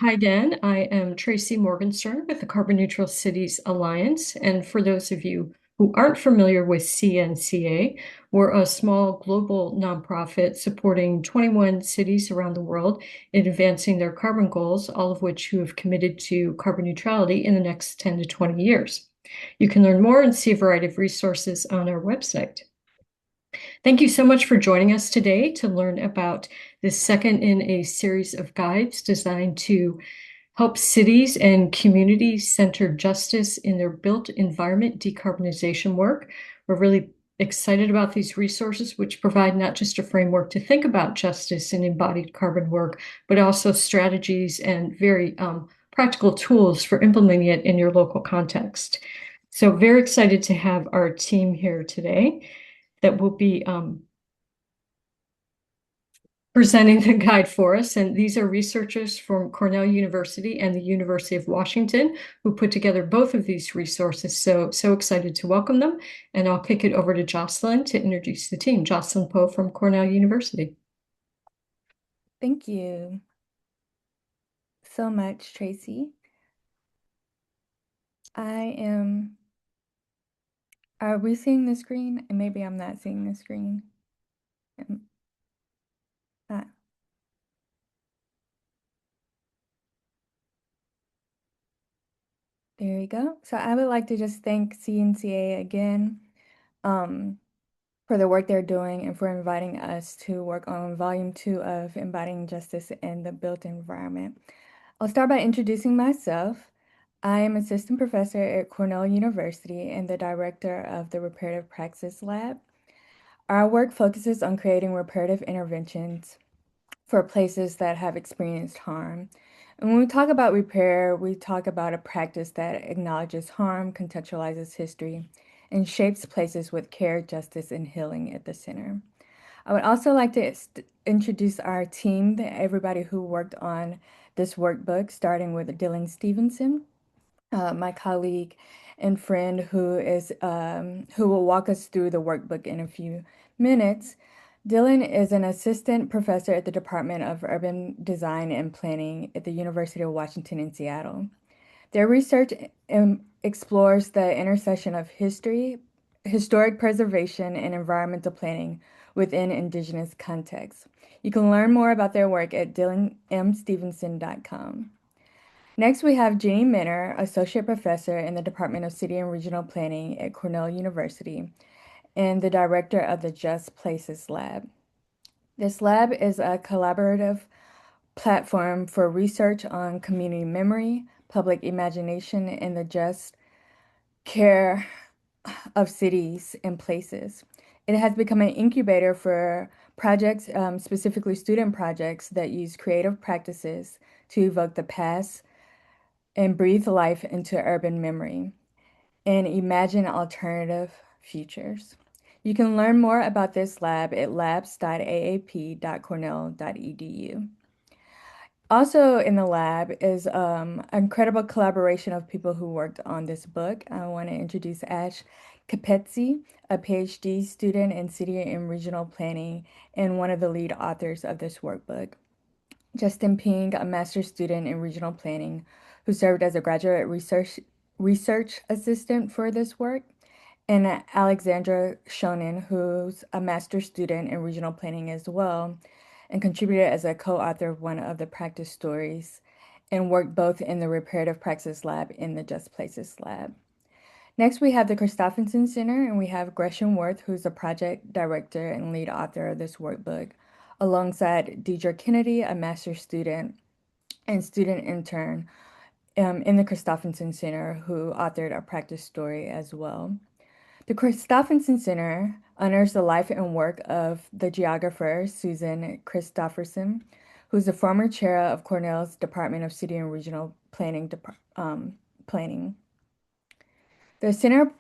Hi, Dan. I am Tracy Morgenstern with the Carbon Neutral Cities Alliance. And for those of you who aren't familiar with CNCA, we're a small global nonprofit supporting 21 cities around the world in advancing their carbon goals, all of which who have committed to carbon neutrality in the next 10 to 20 years. You can learn more and see a variety of resources on our website. Thank you so much for joining us today to learn about this second in a series of guides designed to help cities and communities center justice in their built environment decarbonization work. We're really excited about these resources, which provide not just a framework to think about justice and embodied carbon work, but also strategies and very practical tools for implementing it in your local context. So very excited to have our team here today that will be presenting the guide for us. And these are researchers from Cornell University and the University of Washington who put together both of these resources. So excited to welcome them. And I'll kick it over to Jocelyn to introduce the team. Jocelyn Poe from Cornell University. Thank you so much, Tracy. I am, are we seeing the screen? And maybe I'm not seeing the screen. Um, ah, there we go. So I would like to just thank CNCA again um, for the work they're doing and for inviting us to work on Volume 2 of Embodying Justice in the Built Environment. I'll start by introducing myself. I am assistant professor at Cornell University and the director of the Reparative Praxis Lab. Our work focuses on creating reparative interventions for places that have experienced harm. And when we talk about repair, we talk about a practice that acknowledges harm, contextualizes history, and shapes places with care, justice, and healing at the center. I would also like to introduce our team, everybody who worked on this workbook, starting with Dylan Stevenson, my colleague and friend who will walk us through the workbook in a few minutes. Dylan is an assistant professor at the Department of Urban Design and Planning at the University of Washington in Seattle. Their research explores the intersection of history, historic preservation, and environmental planning within Indigenous contexts. You can learn more about their work at dylanmstevenson.com. Next, we have Jeannie Minner, Associate Professor in the Department of City and Regional Planning at Cornell University and the Director of the Just Places Lab. This lab is a collaborative platform for research on community memory, public imagination, and the just care of cities and places. It has become an incubator for projects, specifically student projects, that use creative practices to evoke the past and breathe life into urban memory and imagine alternative futures. You can learn more about this lab at labs.aap.cornell.edu. Also in the lab is an incredible collaboration of people who worked on this book. I want to introduce Ash Capezzi, a PhD student in city and regional planning and one of the lead authors of this workbook. Justin Ping, a master's student in regional planning who served as a graduate research assistant for this work, and Alexandra Shonin, who's a master's student in regional planning as well, and contributed as a co-author of one of the practice stories, and worked both in the Reparative Praxis Lab and the Just Places Lab. Next, we have the Christopherson Center, and we have Gresham Worth, who's the project director and lead author of this workbook, alongside Deidre Kennedy, a master's student and student intern in the Christopherson Center, who authored a practice story as well. The Christopherson Center honors the life and work of the geographer Susan Christopherson, who's the former chair of Cornell's Department of City and Regional Planning. The center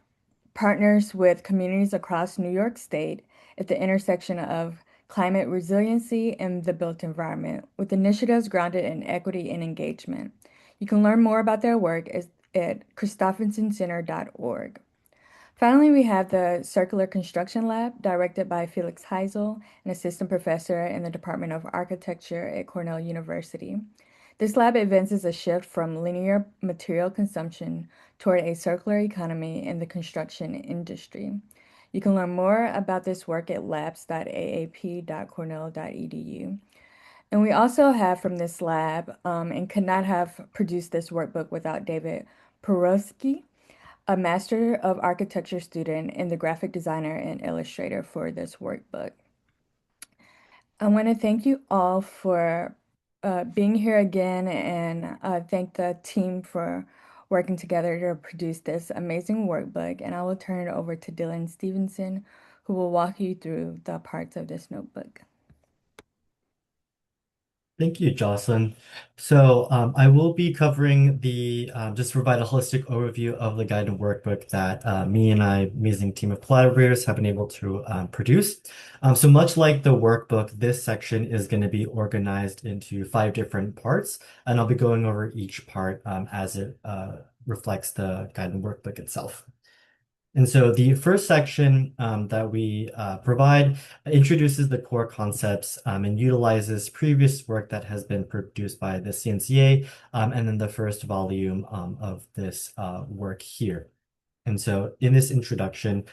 partners with communities across New York State at the intersection of climate resiliency and the built environment, with initiatives grounded in equity and engagement. You can learn more about their work at christophersonCenter.org. Finally, we have the Circular Construction Lab, directed by Felix Heisel, an assistant professor in the Department of Architecture at Cornell University. This lab advances a shift from linear material consumption toward a circular economy in the construction industry. You can learn more about this work at labs.aap.cornell.edu. And we also have from this lab, and could not have produced this workbook without David Porosky, a Master of Architecture student and the graphic designer and illustrator for this workbook. I want to thank you all for being here again and thank the team for working together to produce this amazing workbook. And I will turn it over to Dylan Stevenson, who will walk you through the parts of this notebook. Thank you, Jocelyn. So I will be covering just to provide a holistic overview of the guided workbook that me and my amazing team of collaborators have been able to produce. So much like the workbook, this section is going to be organized into 5 different parts, and I'll be going over each part as it reflects the guided workbook itself. And so the first section that we provide introduces the core concepts and utilizes previous work that has been produced by the CNCA and then the first volume of this work here. And so in this introduction,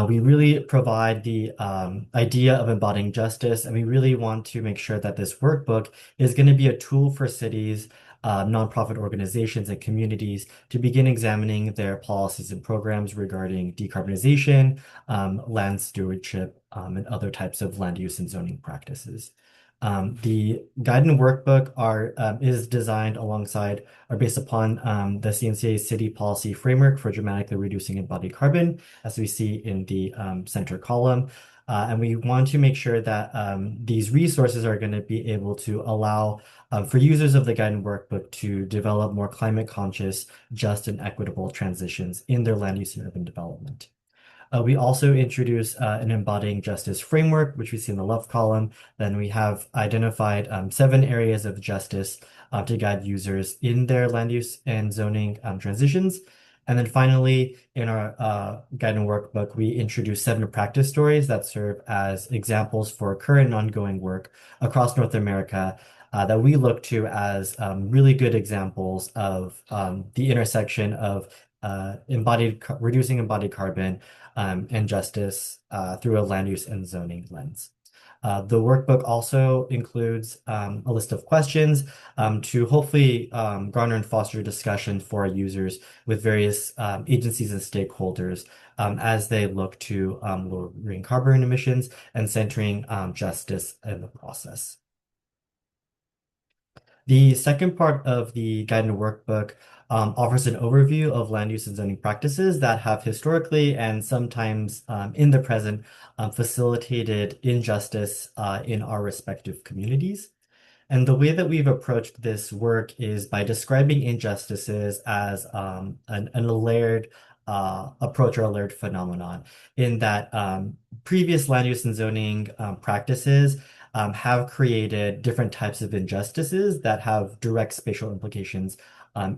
we really provide the idea of embodying justice, and we really want to make sure that this workbook is going to be a tool for cities, nonprofit organizations, and communities to begin examining their policies and programs regarding decarbonization, land stewardship, and other types of land use and zoning practices. The guide and workbook is designed alongside or based upon the CNCA City Policy Framework for Dramatically Reducing Embodied Carbon, as we see in the center column. And we want to make sure that these resources are going to be able to allow for users of the guide and workbook to develop more climate conscious, just, and equitable transitions in their land use and urban development. We also introduce an embodying justice framework, which we see in the left column. Then we have identified 7 areas of justice to guide users in their land use and zoning transitions. And then finally, in our guide and workbook, we introduce 7 practice stories that serve as examples for current and ongoing work across North America that we look to as really good examples of the intersection of reducing embodied carbon and justice through a land use and zoning lens. The workbook also includes a list of questions to hopefully garner and foster discussion for our users with various agencies and stakeholders as they look to lowering carbon emissions and centering justice in the process. The second part of the guide and workbook offers an overview of land use and zoning practices that have historically and sometimes in the present facilitated injustice in our respective communities. And the way that we've approached this work is by describing injustices as a layered approach or a layered phenomenon, in that previous land use and zoning practices have created different types of injustices that have direct spatial implications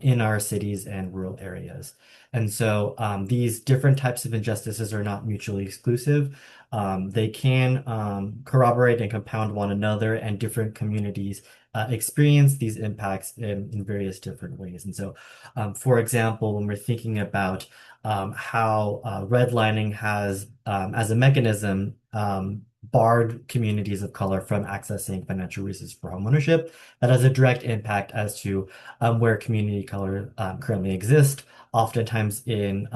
in our cities and rural areas. And so these different types of injustices are not mutually exclusive. They can corroborate and compound one another, and different communities experience these impacts in various different ways. And so, for example, when we're thinking about how redlining has, as a mechanism, barred communities of color from accessing financial resources for homeownership, that has a direct impact as to where community color currently exist, oftentimes in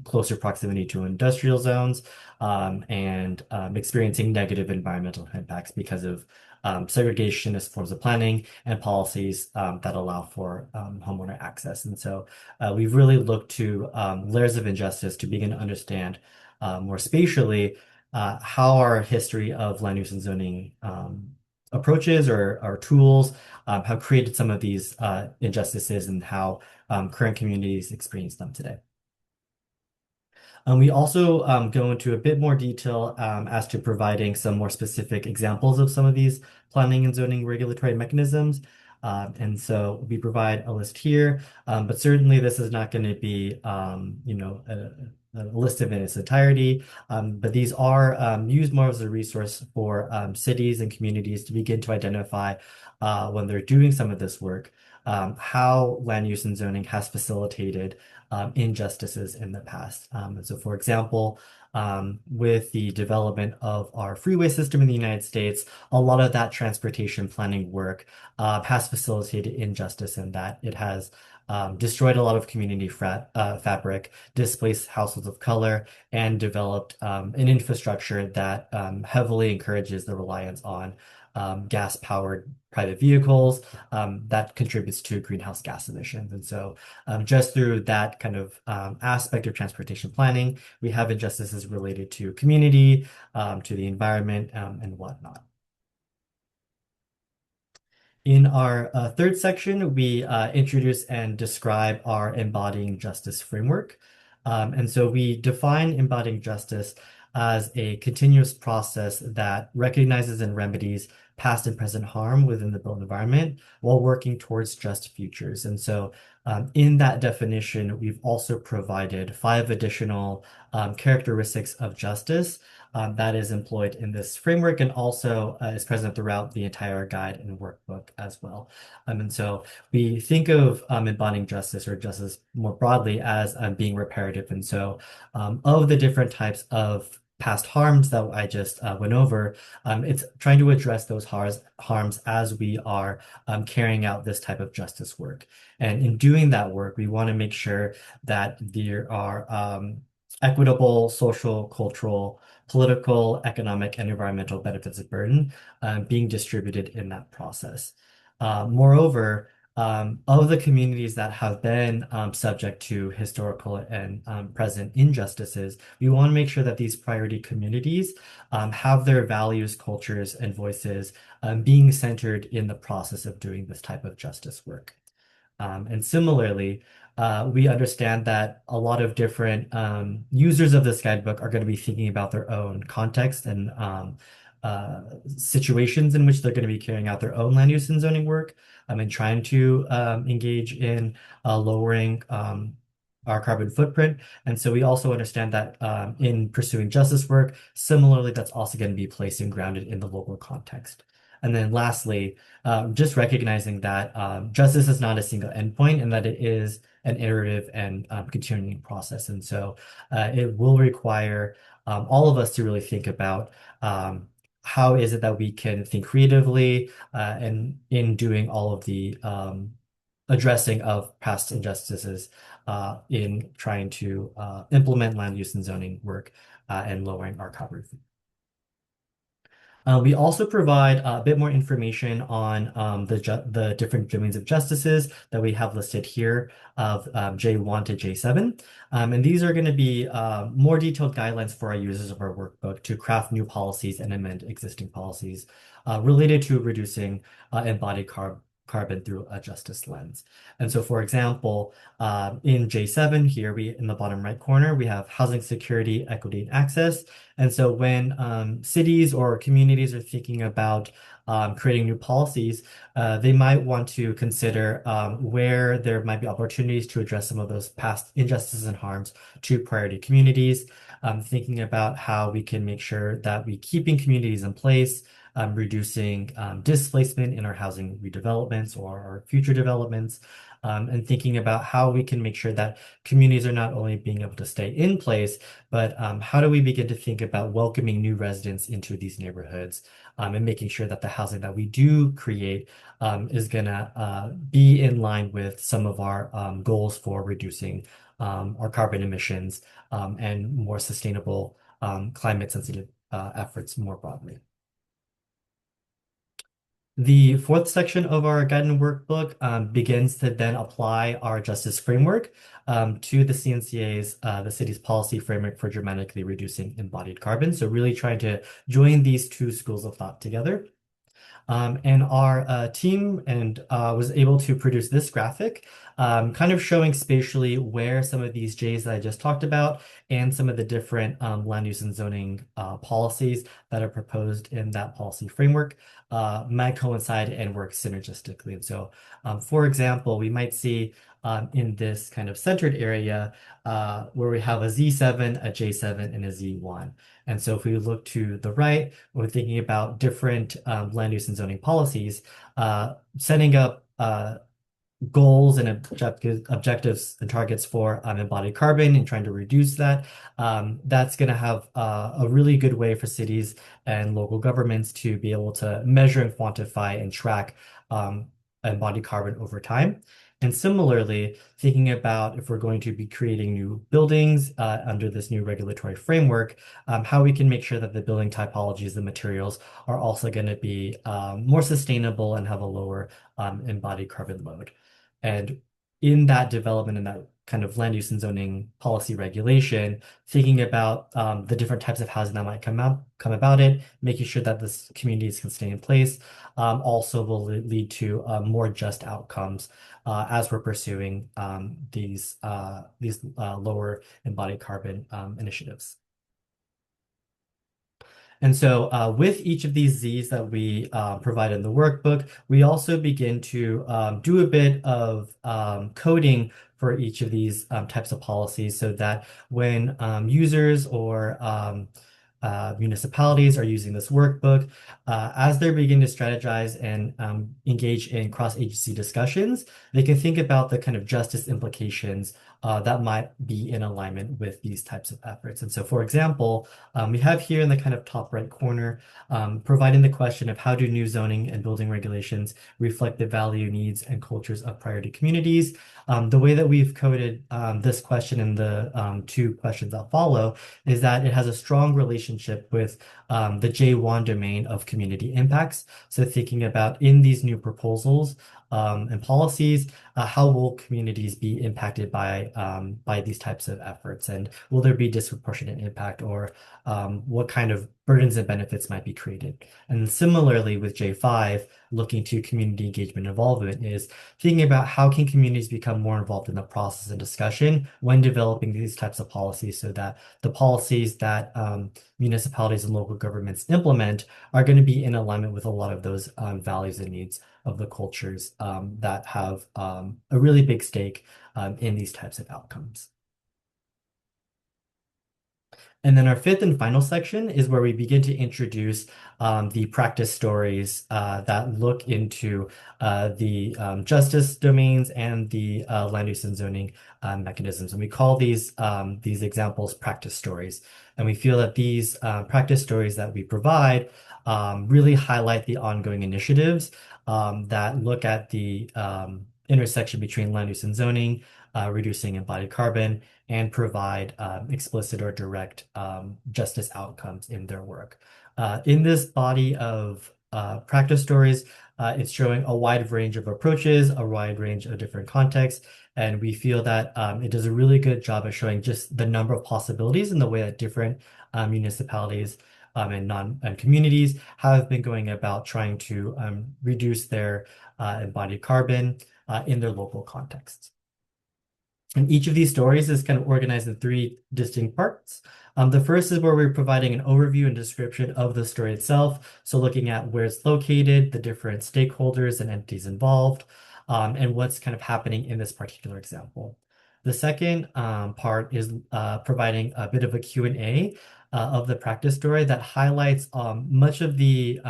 closer proximity to industrial zones, and experiencing negative environmental impacts because of segregationist forms of planning and policies that allow for homeowner access. And so we've really looked to layers of injustice to begin to understand more spatially how our history of land use and zoning approaches or tools have created some of these injustices, and how current communities experience them today. We also go into a bit more detail as to providing some more specific examples of some of these planning and zoning regulatory mechanisms. And so we provide a list here, but certainly this is not going to be, listed in its entirety, but these are used more as a resource for cities and communities to begin to identify when they're doing some of this work, how land use and zoning has facilitated injustices in the past. And so, for example, with the development of our freeway system in the United States, a lot of that transportation planning work has facilitated injustice in that it has destroyed a lot of community fabric, displaced households of color, and developed an infrastructure that heavily encourages the reliance on gas-powered private vehicles that contributes to greenhouse gas emissions. And so just through that kind of aspect of transportation planning, we have injustices related to community, to the environment, and whatnot. In our third section, we introduce and describe our Embodying Justice framework. And so we define embodying justice as a continuous process that recognizes and remedies past and present harm within the built environment while working towards just futures. And so in that definition, we've also provided 5 additional characteristics of justice that is employed in this framework and also is present throughout the entire guide and workbook as well. And so we think of embodying justice or justice more broadly as being reparative. And so of the different types of past harms that I just went over, it's trying to address those harms as we are carrying out this type of justice work. And in doing that work, we want to make sure that there are equitable, social, cultural, political, economic, and environmental benefits of burden being distributed in that process. Moreover, of the communities that have been subject to historical and present injustices, we want to make sure that these priority communities have their values, cultures, and voices being centered in the process of doing this type of justice work. And similarly, we understand that a lot of different users of this guidebook are going to be thinking about their own context and situations in which they're going to be carrying out their own land use and zoning work and trying to engage in lowering our carbon footprint. And so we also understand that in pursuing justice work, similarly, that's also going to be placed and grounded in the local context. And then lastly, just recognizing that justice is not a single endpoint and that it is an iterative and continuing process. And so it will require all of us to really think about how is it that we can think creatively and in doing all of the addressing of past injustices in trying to implement land use and zoning work and lowering our carbon footprint. We also provide a bit more information on the different domains of justices that we have listed here of J1 to J7. And these are going to be more detailed guidelines for our users of our workbook to craft new policies and amend existing policies related to reducing embodied carbon through a justice lens. And so, for example, in J7 here, in the bottom right corner, we have housing security, equity, and access. And so when cities or communities are thinking about creating new policies, they might want to consider where there might be opportunities to address some of those past injustices and harms to priority communities, thinking about how we can make sure that we keeping communities in place, reducing displacement in our housing redevelopments or our future developments, and thinking about how we can make sure that communities are not only being able to stay in place, but how do we begin to think about welcoming new residents into these neighborhoods and making sure that the housing that we do create is going to be in line with some of our goals for reducing our carbon emissions and more sustainable climate sensitive efforts more broadly. The fourth section of our guidance workbook begins to then apply our justice framework to the CNCA's, the city's policy framework for dramatically reducing embodied carbon. So really trying to join these two schools of thought together. And our team was able to produce this graphic, kind of showing spatially where some of these J's that I just talked about and some of the different land use and zoning policies that are proposed in that policy framework might coincide and work synergistically. And so, for example, we might see in this kind of centered area where we have a Z7, a J7, and a Z1. And so if we look to the right, we're thinking about different land use and zoning policies, setting up goals and objectives and targets for embodied carbon and trying to reduce that. That's going to have a really good way for cities and local governments to be able to measure and quantify and track embodied carbon over time. And similarly, thinking about if we're going to be creating new buildings under this new regulatory framework, how we can make sure that the building typologies, the materials are also going to be more sustainable and have a lower embodied carbon load. And in that development and that kind of land use and zoning policy regulation, thinking about the different types of housing that might come about it, making sure that this communities can stay in place, also will lead to more just outcomes as we're pursuing these lower embodied carbon initiatives. And so with each of these Zs that we provide in the workbook, we also begin to do a bit of coding for each of these types of policies so that when users or municipalities are using this workbook, as they're beginning to strategize and engage in cross-agency discussions, they can think about the kind of justice implications that might be in alignment with these types of efforts. And so, for example, we have here in the kind of top right corner, providing the question of how do new zoning and building regulations reflect the value, needs, and cultures of priority communities. The way that we've coded this question and the two questions that follow is that it has a strong relationship with the J1 domain of community impacts. So thinking about in these new proposals and policies, how will communities be impacted by these types of efforts? And will there be disproportionate impact, or what kind of burdens and benefits might be created? And similarly with J5, looking to community engagement involvement is thinking about how can communities become more involved in the process and discussion when developing these types of policies so that the policies that municipalities and local governments implement are going to be in alignment with a lot of those values and needs of the cultures that have a really big stake in these types of outcomes. And then our fifth and final section is where we begin to introduce the practice stories that look into the justice domains and the land use and zoning mechanisms. And we call these examples practice stories. And we feel that these practice stories that we provide really highlight the ongoing initiatives that look at the intersection between land use and zoning, reducing embodied carbon, and provide explicit or direct justice outcomes in their work. In this body of practice stories, it's showing a wide range of approaches, a wide range of different contexts, and we feel that it does a really good job of showing just the number of possibilities in the way that different municipalities and communities have been going about trying to reduce their embodied carbon in their local contexts. And each of these stories is kind of organized in three distinct parts. The first is where we're providing an overview and description of the story itself. So looking at where it's located, the different stakeholders and entities involved, and what's kind of happening in this particular example. The second part is providing a bit of a Q&A of the practice story that highlights much of the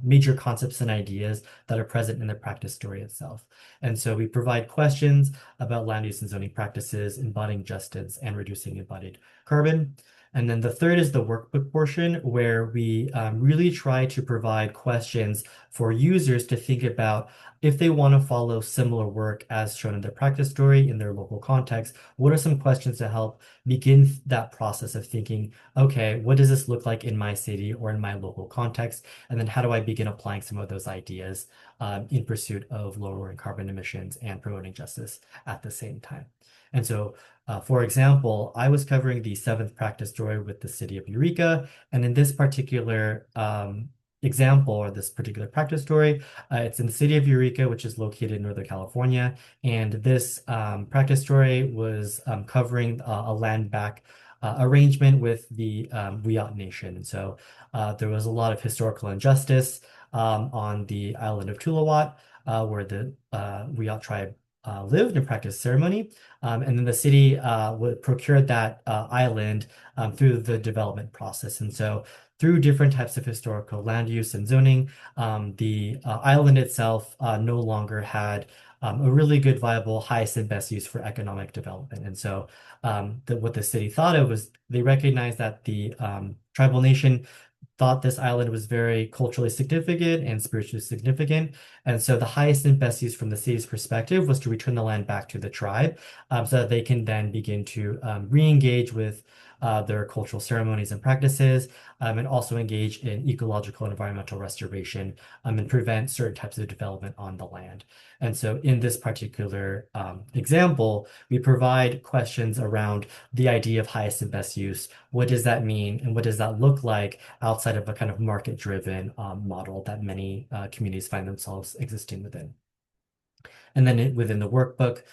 major concepts and ideas that are present in the practice story itself. And so we provide questions about land use and zoning practices, embodying justice, and reducing embodied carbon. And then the third is the workbook portion, where we really try to provide questions for users to think about if they want to follow similar work as shown in their practice story in their local context. What are some questions to help begin that process of thinking, okay, what does this look like in my city or in my local context? And then how do I begin applying some of those ideas in pursuit of lowering carbon emissions and promoting justice at the same time? And so, for example, I was covering the 7th practice story with the city of Eureka. And in this particular example, or this particular practice story, it's in the city of Eureka, which is located in Northern California. And this practice story was covering a land back arrangement with the Wiyot Nation. And so there was a lot of historical injustice on the island of Tuluwat, where the Wiyot tribe lived and practiced ceremony. And then the city would procure that island through the development process. And so through different types of historical land use and zoning, the island itself no longer had a really good, viable, highest and best use for economic development. And so what the city thought of was they recognized that the tribal nation thought this island was very culturally significant and spiritually significant. And so the highest and best use from the city's perspective was to return the land back to the tribe so that they can then begin to re-engage with their cultural ceremonies and practices, and also engage in ecological and environmental restoration and prevent certain types of development on the land. And so in this particular example, we provide questions around the idea of highest and best use. What does that mean? And what does that look like outside of a kind of market-driven model that many communities find themselves existing within? And then within the workbook,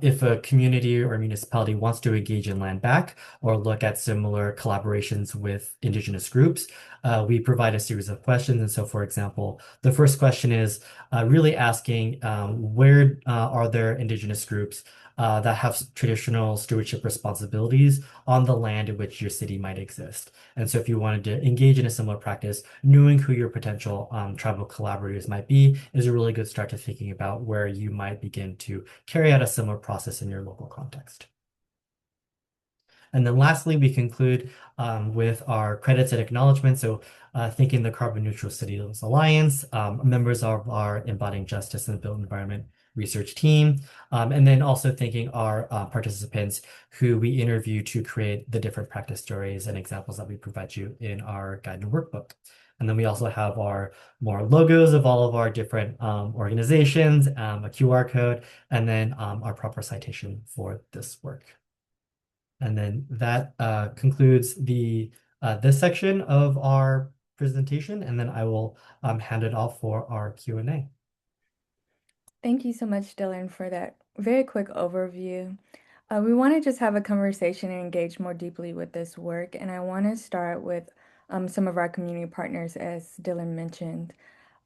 if a community or municipality wants to engage in land back or look at similar collaborations with Indigenous groups, we provide a series of questions. And so, for example, the first question is really asking where are there Indigenous groups that have traditional stewardship responsibilities on the land in which your city might exist. And so if you wanted to engage in a similar practice, knowing who your potential tribal collaborators might be is a really good start to thinking about where you might begin to carry out a similar process in your local context. And then lastly, we conclude with our credits and acknowledgments. So thanking the Carbon Neutral Cities Alliance, members of our Embodying Justice in the Built Environment research team, and then also thanking our participants who we interview to create the different practice stories and examples that we provide you in our guide and workbook. And then we also have our more logos of all of our different organizations, a QR code, and then our proper citation for this work. And then that concludes this section of our presentation, and then I will hand it off for our Q&A. Thank you so much, Dylan, for that very quick overview. We want to just have a conversation and engage more deeply with this work, and I want to start with some of our community partners, as Dylan mentioned.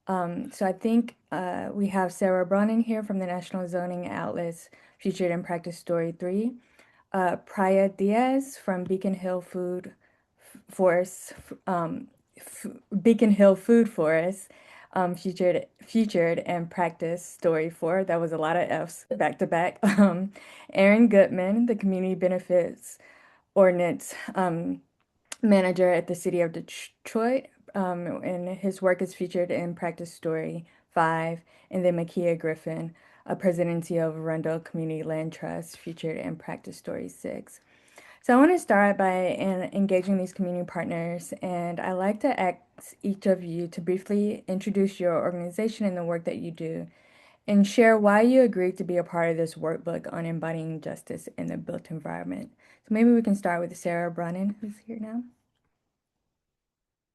So I think we have Sarah Bronin here from the National Zoning Atlas featured in Practice Story 3, Priya Diaz from Beacon Hill Food Forest, Beacon Hill Food Forest, featured and Practice Story 4. That was a lot of F's back to back. Aaron Goodman, the Community Benefits Ordinance Manager at the City of Detroit, and his work is featured in Practice Story 5. And then Makia Griffin, a Presidency of Arundel Community Land Trust, featured in Practice Story 6. So I want to start by engaging these community partners, and I like to ask each of you to briefly introduce your organization and the work that you do, and share why you agreed to be a part of this workbook on embodying justice in the built environment. So maybe we can start with Sarah Bronin, who's here now.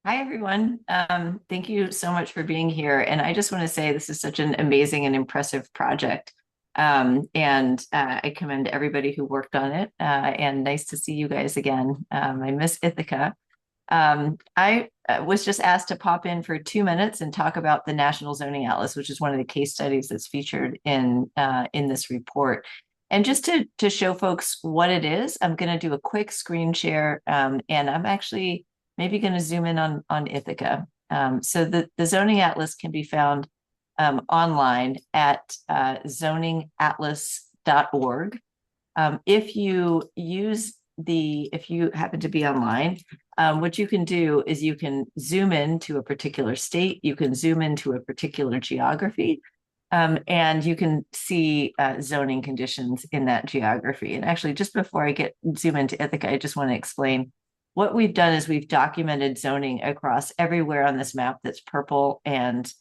Hi, everyone. Thank you so much for being here. And I just want to say this is such an amazing and impressive project. I commend everybody who worked on it, and nice to see you guys again. I miss Ithaca. I was just asked to pop in for 2 minutes and talk about the National Zoning Atlas, which is one of the case studies that's featured in this report. And just to show folks what it is, I'm going to do a quick screen share, and I'm actually maybe going to zoom in on Ithaca. So the Zoning Atlas can be found online at zoningatlas.org. If you happen to be online, what you can do is you can zoom in to a particular state, you can zoom into a particular geography, and you can see zoning conditions in that geography. And actually, just before I zoom into Ithaca, I just want to explain what we've done is we've documented zoning across everywhere on this map that's purple and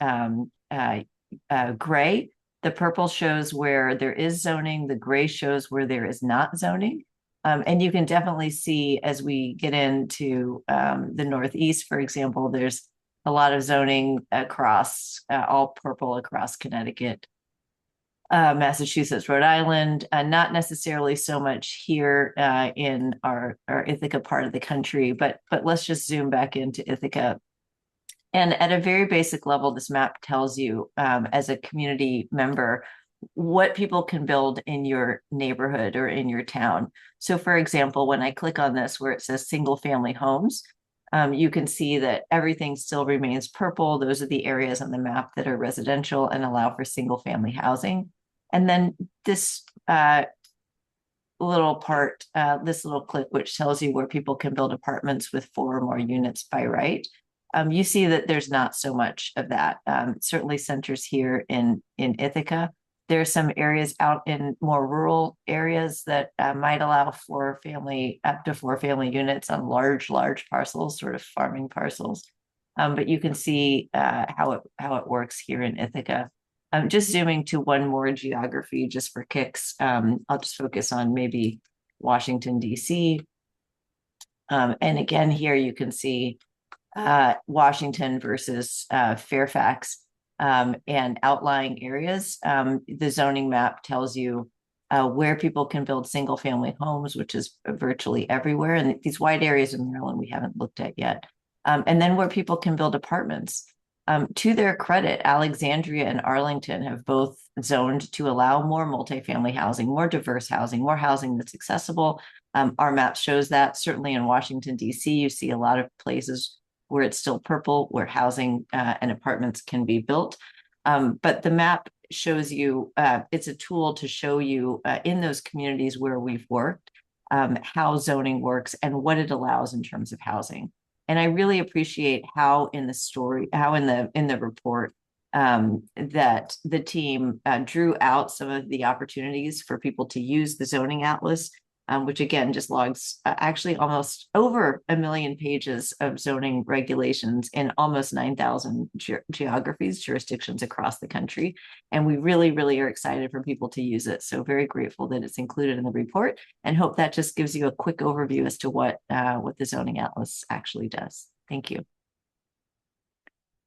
gray. The purple shows where there is zoning, the gray shows where there is not zoning. And you can definitely see as we get into the Northeast, for example, there's a lot of zoning across, all purple across Connecticut, Massachusetts, Rhode Island, not necessarily so much here in our Ithaca part of the country, but let's just zoom back into Ithaca. And at a very basic level, this map tells you as a community member what people can build in your neighborhood or in your town. So for example, when I click on this where it says single family homes, you can see that everything still remains purple. Those are the areas on the map that are residential and allow for single family housing. And then this little part, this little clip, which tells you where people can build apartments with 4 or more units by right. You see that there's not so much of that. Certainly centers here in Ithaca. There are some areas out in more rural areas that might allow up to 4 family units on large parcels, sort of farming parcels. But you can see how it works here in Ithaca. Just zooming to one more geography just for kicks. I'll just focus on maybe Washington, D.C. And again, here you can see Washington versus Fairfax and outlying areas. The zoning map tells you where people can build single family homes, which is virtually everywhere. And these wide areas of Maryland we haven't looked at yet. And then where people can build apartments. To their credit, Alexandria and Arlington have both zoned to allow more multifamily housing, more diverse housing, more housing that's accessible. Our map shows that. Certainly in Washington, D.C., you see a lot of places where it's still purple, where housing and apartments can be built. But the map shows you, it's a tool to show you in those communities where we've worked, how zoning works and what it allows in terms of housing. And I really appreciate how in the report that the team drew out some of the opportunities for people to use the zoning atlas, which again just logs actually almost over 1 million pages of zoning regulations in almost 9,000 jurisdictions across the country. And we really, really are excited for people to use it. So very grateful that it's included in the report, and hope that just gives you a quick overview as to what the zoning atlas actually does. Thank you.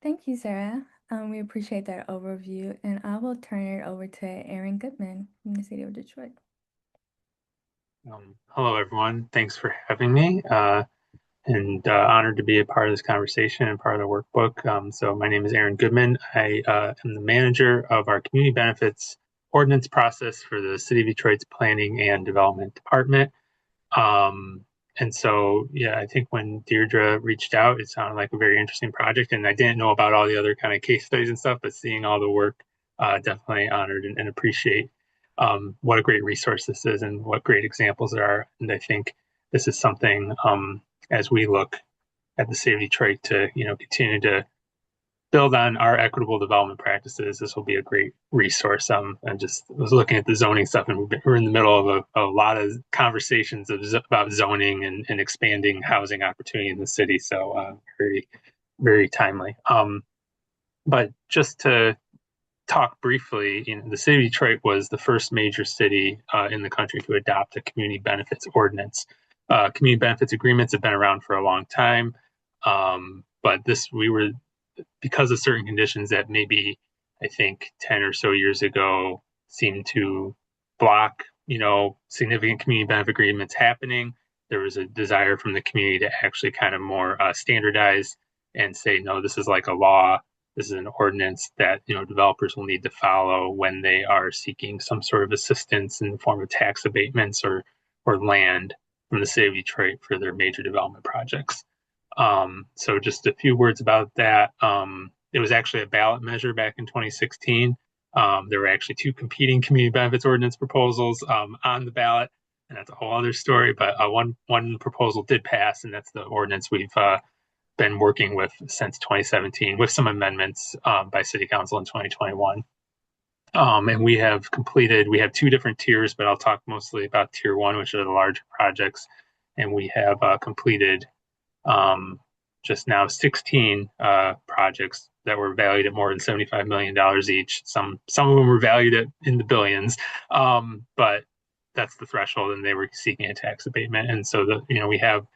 Thank you, Sarah. We appreciate that overview, and I will turn it over to Aaron Goodman from the city of Detroit. Hello, everyone. Thanks for having me, and honored to be a part of this conversation and part of the workbook. So my name is Aaron Goodman. I am the manager of our community benefits ordinance process for the City of Detroit's Planning and Development Department. And so, yeah, I think when Deirdre reached out, it sounded like a very interesting project, and I didn't know about all the other kind of case studies and stuff, but seeing all the work, definitely honored and appreciate what a great resource this is and what great examples there are. And I think this is something, as we look at the city of Detroit to, continue to build on our equitable development practices, this will be a great resource. I just was looking at the zoning stuff, and we're in the middle of a lot of conversations about zoning and expanding housing opportunity in the city. So very, very timely. But just to talk briefly, the city of Detroit was the first major city in the country to adopt a community benefits ordinance. Community benefits agreements have been around for a long time, but we were, because of certain conditions that maybe I think 10 or so years ago seemed to block, significant community benefit agreements happening. There was a desire from the community to actually kind of more standardize and say, no, this is like a law. This is an ordinance that developers will need to follow when they are seeking some sort of assistance in the form of tax abatements or land from the city of Detroit for their major development projects. So just a few words about that. It was actually a ballot measure back in 2016. There were actually 2 competing community benefits ordinance proposals on the ballot, and that's a whole other story. But one proposal did pass, and that's the ordinance we've been working with since 2017, with some amendments by City Council in 2021. And we have 2 different tiers, but I'll talk mostly about tier 1, which are the larger projects. And we have completed just now 16 projects that were valued at more than $75 million each. Some of them were valued in the billions, but that's the threshold, and they were seeking a tax abatement. And so we have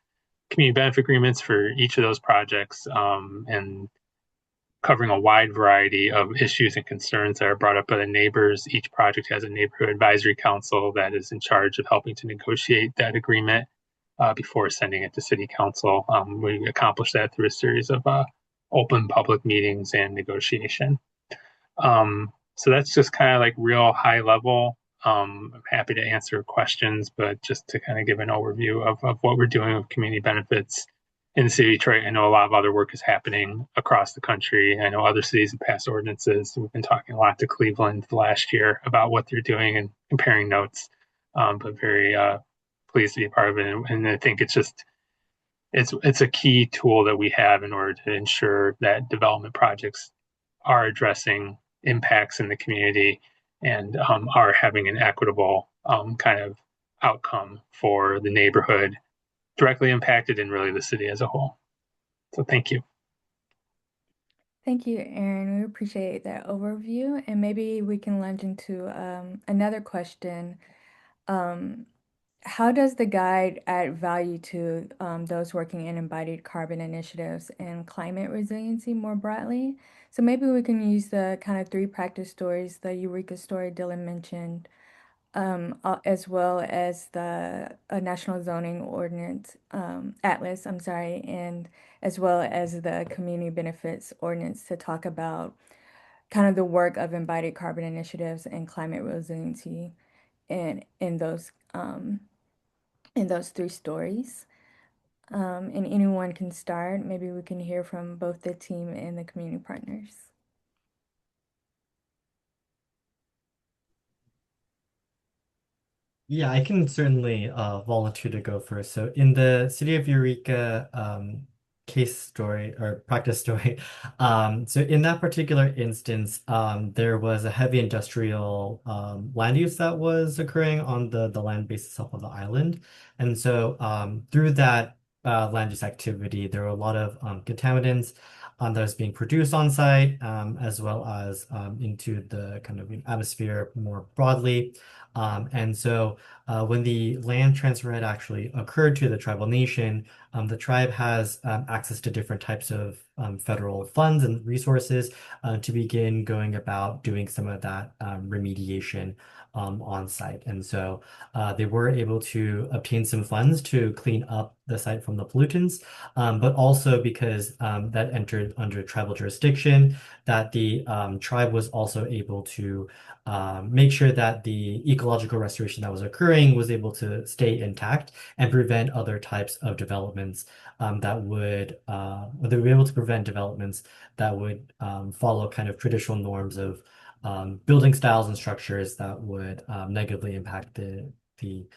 community benefit agreements for each of those projects, and covering a wide variety of issues and concerns that are brought up by the neighbors. Each project has a neighborhood advisory council that is in charge of helping to negotiate that agreement before sending it to City Council. We accomplish that through a series of open public meetings and negotiation. So that's just kind of like real high level. I'm happy to answer questions, but just to kind of give an overview of what we're doing with community benefits in the city of Detroit. I know a lot of other work is happening across the country. I know other cities have passed ordinances. We've been talking a lot to Cleveland last year about what they're doing and comparing notes, but very pleased to be a part of it. And I think it's a key tool that we have in order to ensure that development projects are addressing impacts in the community and are having an equitable kind of outcome for the neighborhood directly impacted and really the city as a whole. So thank you. Thank you, Aaron. We appreciate that overview. And maybe we can launch into another question. How does the guide add value to those working in embodied carbon initiatives and climate resiliency more broadly? So maybe we can use the kind of 3 practice stories, the Eureka story Dylan mentioned, as well as the National Zoning Ordinance Atlas, I'm sorry, and as well as the Community Benefits Ordinance to talk about kind of the work of embodied carbon initiatives and climate resiliency in those 3 stories. And anyone can start. Maybe we can hear from both the team and the community partners. Yeah, I can certainly volunteer to go first. So in the City of Eureka case story or practice story, so in that particular instance, there was a heavy industrial land use that was occurring on the land base itself of the island. And so through that land use activity, there were a lot of contaminants that was being produced on site, as well as into the kind of atmosphere more broadly. And so when the land transfer had actually occurred to the tribal nation, the tribe has access to different types of federal funds and resources to begin going about doing some of that remediation on site. And so they were able to obtain some funds to clean up the site from the pollutants, but also because that entered under tribal jurisdiction, that the tribe was also able to make sure that the ecological restoration that was occurring was able to stay intact and prevent other types of developments that would, they were able to prevent developments that would follow kind of traditional norms of building styles and structures that would negatively impact the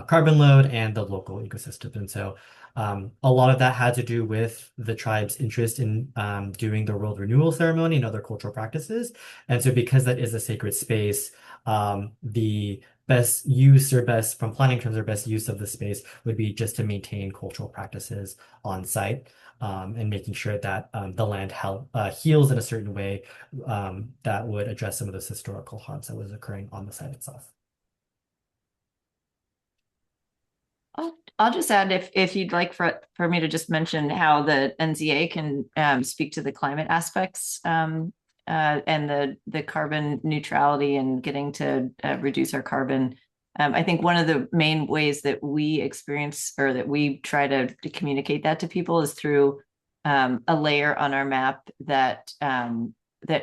carbon load and the local ecosystem. And so a lot of that had to do with the tribe's interest in doing the world renewal ceremony and other cultural practices. And so because that is a sacred space, the best use or best, from planning terms, or best use of the space would be just to maintain cultural practices on site and making sure that the land heals in a certain way that would address some of those historical harms that was occurring on the site itself. I'll just add if you'd like for me to just mention how the NCA can speak to the climate aspects and the carbon neutrality and getting to reduce our carbon. I think one of the main ways that we experience or that we try to communicate that to people is through a layer on our map that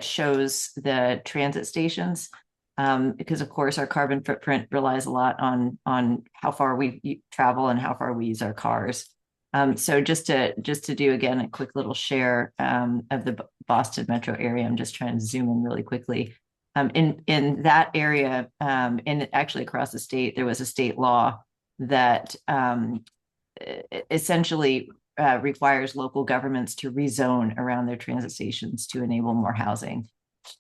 shows the transit stations. Because of course our carbon footprint relies a lot on how far we travel and how far we use our cars. So just to do again a quick little share of the Boston metro area, I'm just trying to zoom in really quickly. In that area, and actually across the state, there was a state law that essentially requires local governments to rezone around their transit stations to enable more housing.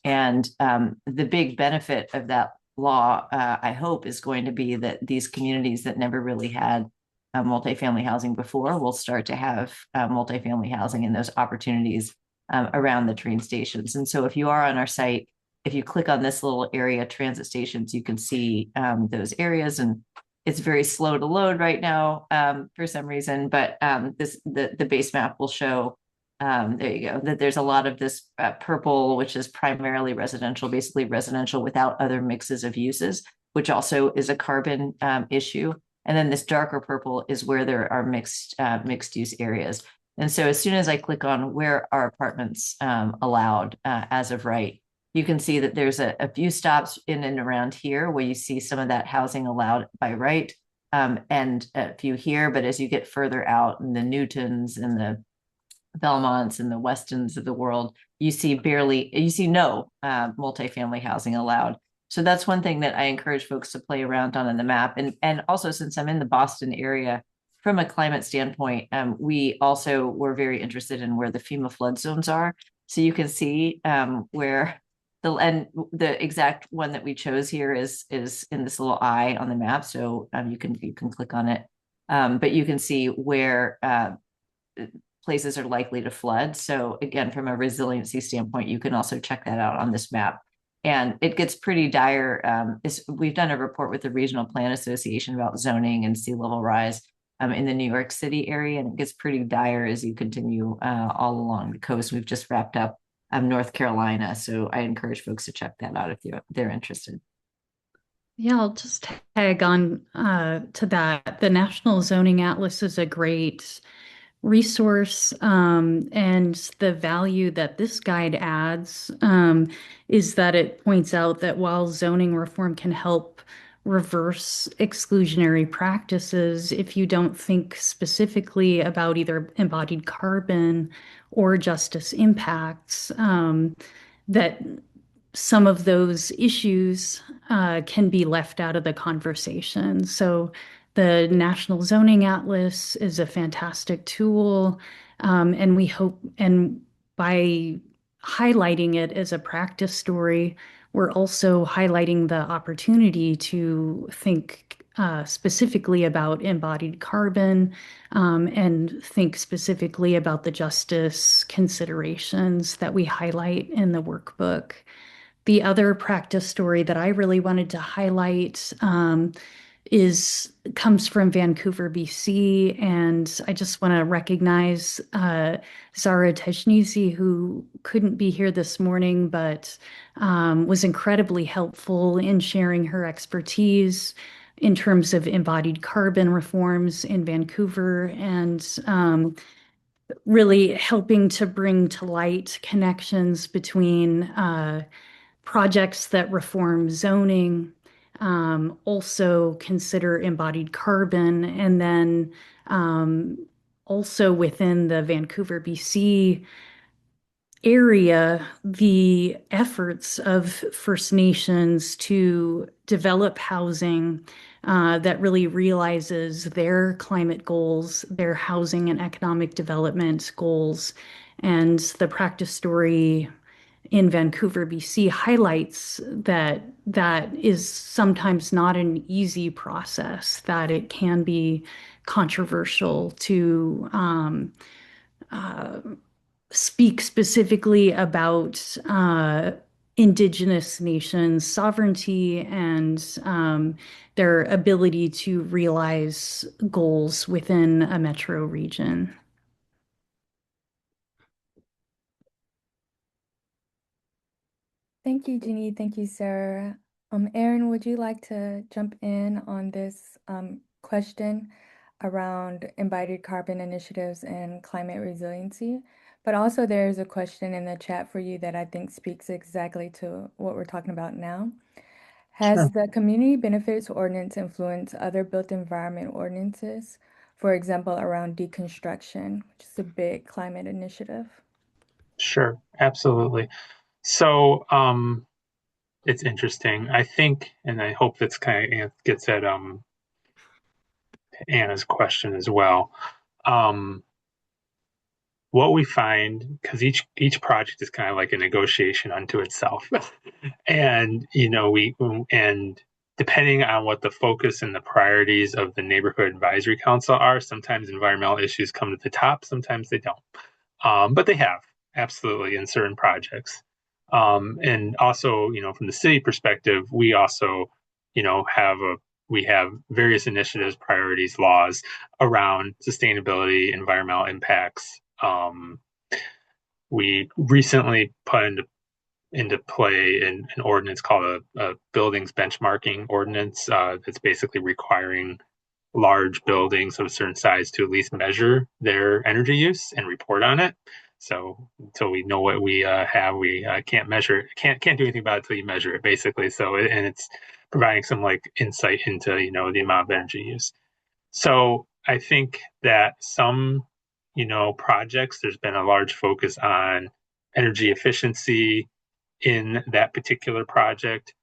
And the big benefit of that law, I hope, is going to be that these communities that never really had multifamily housing before will start to have multifamily housing and those opportunities around the train stations. And so if you are on our site, if you click on this little area, transit stations, you can see those areas. And it's very slow to load right now for some reason, but the base map will show there you go, that there's a lot of this purple, which is primarily residential, basically residential without other mixes of uses, which also is a carbon issue. And then this darker purple is where there are mixed use areas. And so as soon as I click on where are apartments allowed as of right, You can see that there's a few stops in and around here where you see some of that housing allowed by right, and a few here. But as you get further out in the Newtons and the Belmonts and the Westons of the world, you see no multifamily housing allowed. So that's one thing that I encourage folks to play around on the map. And also, since I'm in the Boston area, from a climate standpoint, we also were very interested in where the FEMA flood zones are. So you can see where the exact one that we chose here is in this little eye on the map. So you can click on it, but you can see where places are likely to flood. So again, from a resiliency standpoint, you can also check that out on this map. And it gets pretty dire. We've done a report with the Regional Plan Association about zoning and sea level rise in the New York City area, and it gets pretty dire as you continue all along the coast. We've just wrapped up North Carolina, so I encourage folks to check that out if they're interested. Yeah, I'll just tag on to that. The National Zoning Atlas is a great resource, and the value that this guide adds is that it points out that while zoning reform can help reverse exclusionary practices, if you don't think specifically about either embodied carbon or justice impacts, that some of those issues can be left out of the conversation. So the National Zoning Atlas is a fantastic tool, and we hope, and by highlighting it as a practice story, we're also highlighting the opportunity to think specifically about embodied carbon, and think specifically about the justice considerations that we highlight in the workbook. The other practice story that I really wanted to highlight comes from Vancouver, BC, and I just want to recognize Zara Tejnizi, who couldn't be here this morning, but was incredibly helpful in sharing her expertise in terms of embodied carbon reforms in Vancouver, and really helping to bring to light connections between projects that reform zoning, also consider embodied carbon, and then also within the Vancouver, BC area, the efforts of First Nations to develop housing that really realizes their climate goals, their housing and economic development goals. And the practice story in Vancouver, BC highlights that is sometimes not an easy process, that it can be controversial to speak specifically about Indigenous nations' sovereignty and their ability to realize goals within a metro region. Thank you, Jeannie. Thank you, Sarah. Erin, would you like to jump in on this question around embodied carbon initiatives and climate resiliency? But also there's a question in the chat for you that I think speaks exactly to what we're talking about now. Has Sure. the Community Benefits Ordinance influenced other built environment ordinances, for example, around deconstruction, which is a big climate initiative? Sure, absolutely. So it's interesting. I think, and I hope that's kind of gets at Anna's question as well. What we find, because each project is kind of like a negotiation unto itself, and and depending on what the focus and the priorities of the neighborhood advisory council are, sometimes environmental issues come to the top, sometimes they don't. But they have absolutely in certain projects. And also, from the city perspective, we also, we have various initiatives, priorities, laws around sustainability, environmental impacts. We recently put into play an ordinance called a buildings benchmarking ordinance that's basically requiring large buildings of a certain size to at least measure their energy use and report on it. So until we know what we have, we can't measure it, can't do anything about it until you measure it, basically. So and it's providing some like insight into the amount of energy used. So I think that some projects, there's been a large focus on energy efficiency in that particular project,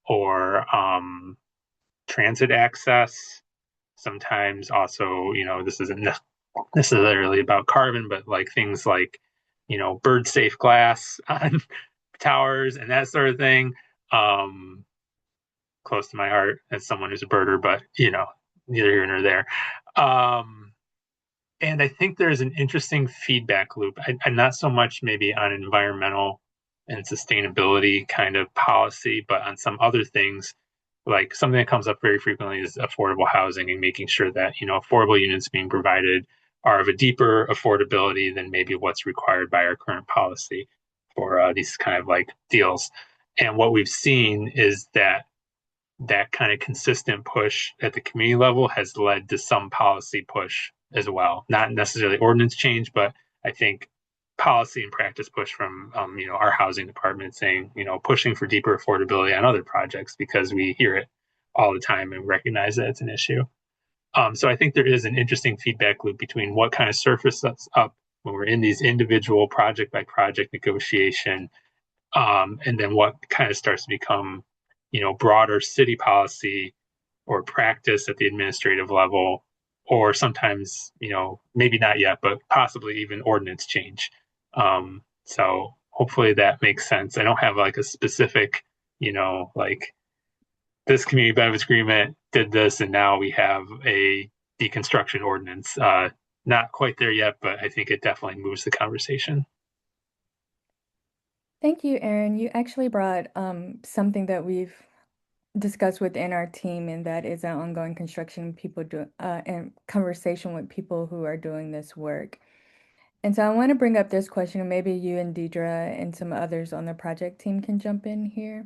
or transit access. Sometimes also, this isn't necessarily about carbon, but like things like, bird safe glass on towers and that sort of thing. Close to my heart as someone who's a birder, but neither here nor there. And I think there's an interesting feedback loop. I'm not so much maybe on environmental and sustainability kind of policy, but on some other things, like something that comes up very frequently is affordable housing and making sure that, affordable units being provided are of a deeper affordability than maybe what's required by our current policy for these kind of like deals. And what we've seen is that kind of consistent push at the community level has led to some policy push as well. Not necessarily ordinance change, but I think policy and practice push from our housing department saying, pushing for deeper affordability on other projects, because we hear it all the time and recognize that it's an issue. So I think there is an interesting feedback loop between what kind of surfaces up when we're in these individual project by project negotiation, and then what kind of starts to become broader city policy or practice at the administrative level, or sometimes, maybe not yet, but possibly even ordinance change. So hopefully that makes sense. I don't have like a specific, like this community benefits agreement did this and now we have a deconstruction ordinance. Not quite there yet, but I think it definitely moves the conversation. Thank you, Aaron. You actually brought something that we've discussed within our team, and that is an ongoing construction people do and conversation with people who are doing this work. And so I want to bring up this question, and maybe you and Deidre and some others on the project team can jump in here.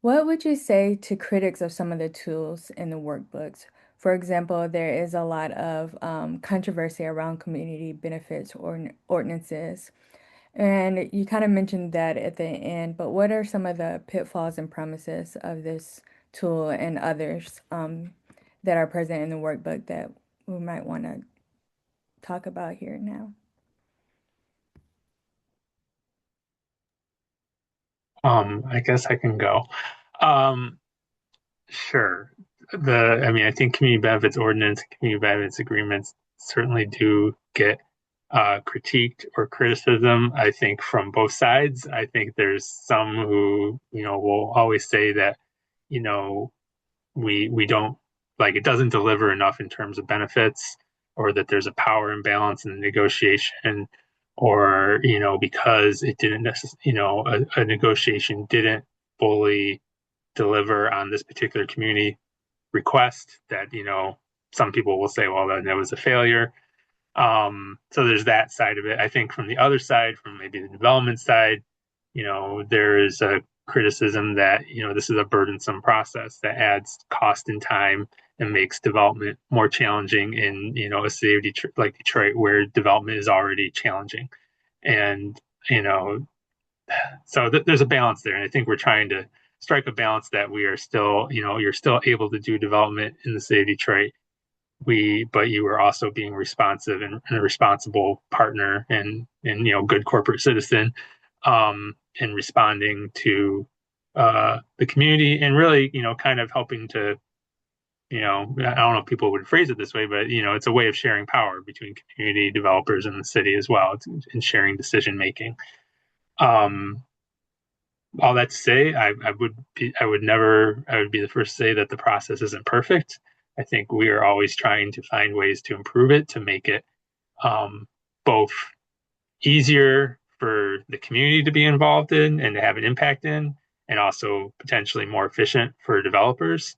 What would you say to critics of some of the tools in the workbooks? For example, there is a lot of controversy around community benefits or ordinances. And you kind of mentioned that at the end, but what are some of the pitfalls and premises of this tool and others that are present in the workbook that we might want to talk about here now? I guess I can go. Sure. I think community benefits ordinance, community benefits agreements certainly do get critiqued or criticism, I think, from both sides. I think there's some who, will always say that, we don't, like, it doesn't deliver enough in terms of benefits, or that there's a power imbalance in the negotiation, or, because it didn't necessarily, a negotiation didn't fully deliver on this particular community request, that some people will say, well, then it was a failure. So there's that side of it. I think from the other side, from maybe the development side, there is a criticism that this is a burdensome process that adds cost and time and makes development more challenging in a city of Detroit, like Detroit, where development is already challenging. And so there's a balance there, and I think we're trying to strike a balance that we are still, you're still able to do development in the city of Detroit. But you are also being responsive and a responsible partner and good corporate citizen, and responding to the community, and really kind of helping to I don't know if people would phrase it this way, but it's a way of sharing power between community developers and the city as well, and sharing decision making. All that to say, I would be the first to say that the process isn't perfect. I think we are always trying to find ways to improve it, to make it both easier for the community to be involved in and to have an impact in, and also potentially more efficient for developers.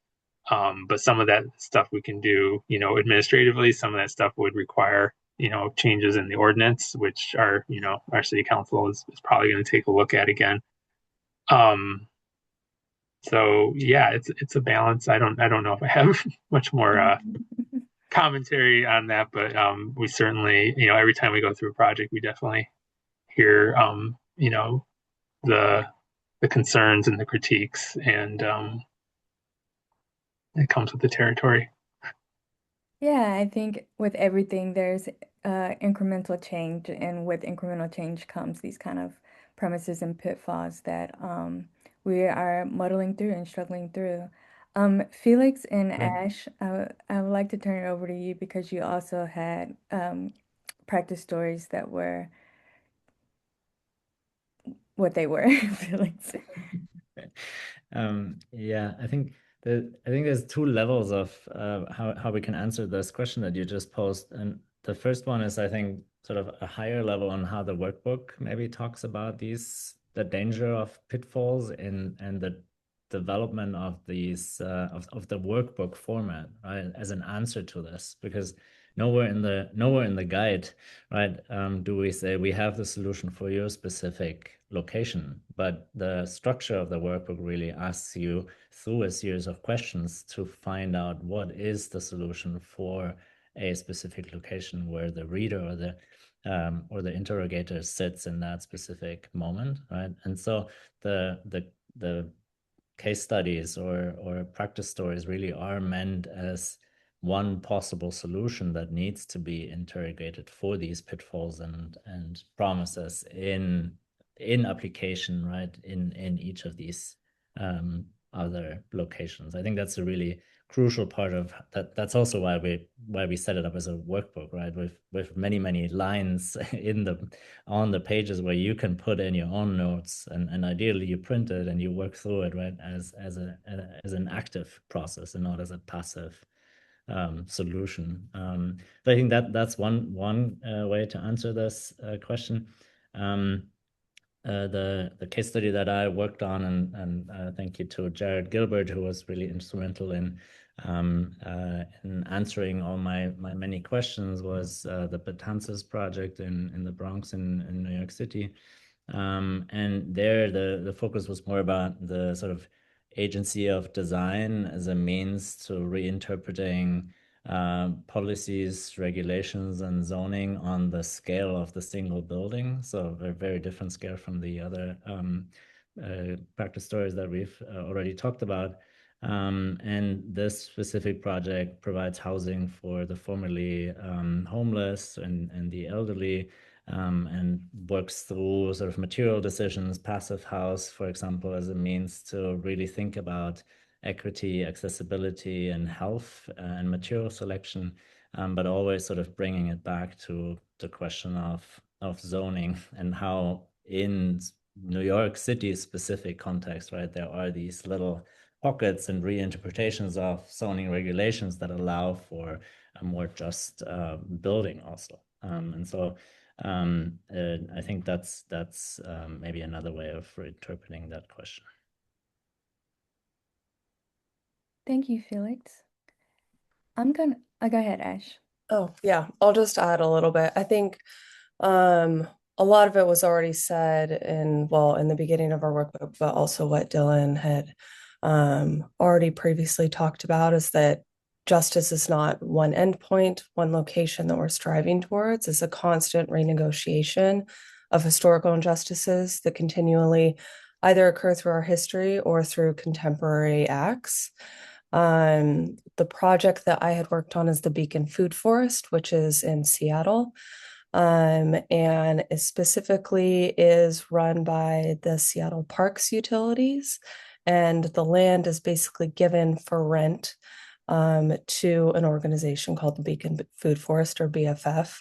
But some of that stuff we can do, administratively. Some of that stuff would require, changes in the ordinance, which our city council is probably going to take a look at again. So yeah, it's a balance. I don't know if I have much more commentary on that, but we certainly, every time we go through a project, we definitely hear, the concerns and the critiques, and it comes with the territory. Yeah, I think with everything, there's incremental change, and with incremental change comes these kind of premises and pitfalls that we are muddling through and struggling through. Felix and Ash, I would like to turn it over to you because you also had practice stories that were what they were, Felix. Yeah, I think there's two levels of how we can answer this question that you just posed. And the first one is, I think, sort of a higher level on how the workbook maybe talks about the danger of pitfalls and the development of these of the workbook format, right, as an answer to this, because nowhere in the guide, right, do we say we have the solution for your specific location, but the structure of the workbook really asks you through a series of questions to find out what is the solution for a specific location where the reader or the interrogator sits in that specific moment, right? And so the case studies or practice stories really are meant as one possible solution that needs to be interrogated for these pitfalls and promises in application, right, in each of these other locations. I think that's a really crucial part of that. That's also why we set it up as a workbook, right, with many lines on the pages where you can put in your own notes, and ideally you print it and you work through it, right, as an active process and not as a passive solution. So I think that's one way to answer this question. The case study that I worked on, and thank you to Jared Gilbert, who was really instrumental in answering all my many questions, was the Betances project in the Bronx in New York City. And there the focus was more about the sort of agency of design as a means to reinterpreting policies, regulations, and zoning on the scale of the single building. So a very different scale from the other practice stories that we've already talked about. And this specific project provides housing for the formerly homeless and the elderly, and works through sort of material decisions, passive house, for example, as a means to really think about equity, accessibility, and health and material selection, but always sort of bringing it back to the question of zoning and how in New York City specific context, right, there are these little pockets and reinterpretations of zoning regulations that allow for a more just building also. And so I think that's maybe another way of interpreting that question. Thank you, Felix. Go ahead, Ash. Oh, yeah, I'll just add a little bit. I think a lot of it was already said in the beginning of our workbook, but also what Dylan had already previously talked about is that justice is not one endpoint, one location that we're striving towards. It's a constant renegotiation of historical injustices that continually either occur through our history or through contemporary acts. The project that I had worked on is the Beacon Food Forest, which is in Seattle, and it specifically is run by the Seattle Parks Utilities, and the land is basically given for rent to an organization called the Beacon Food Forest, or BFF,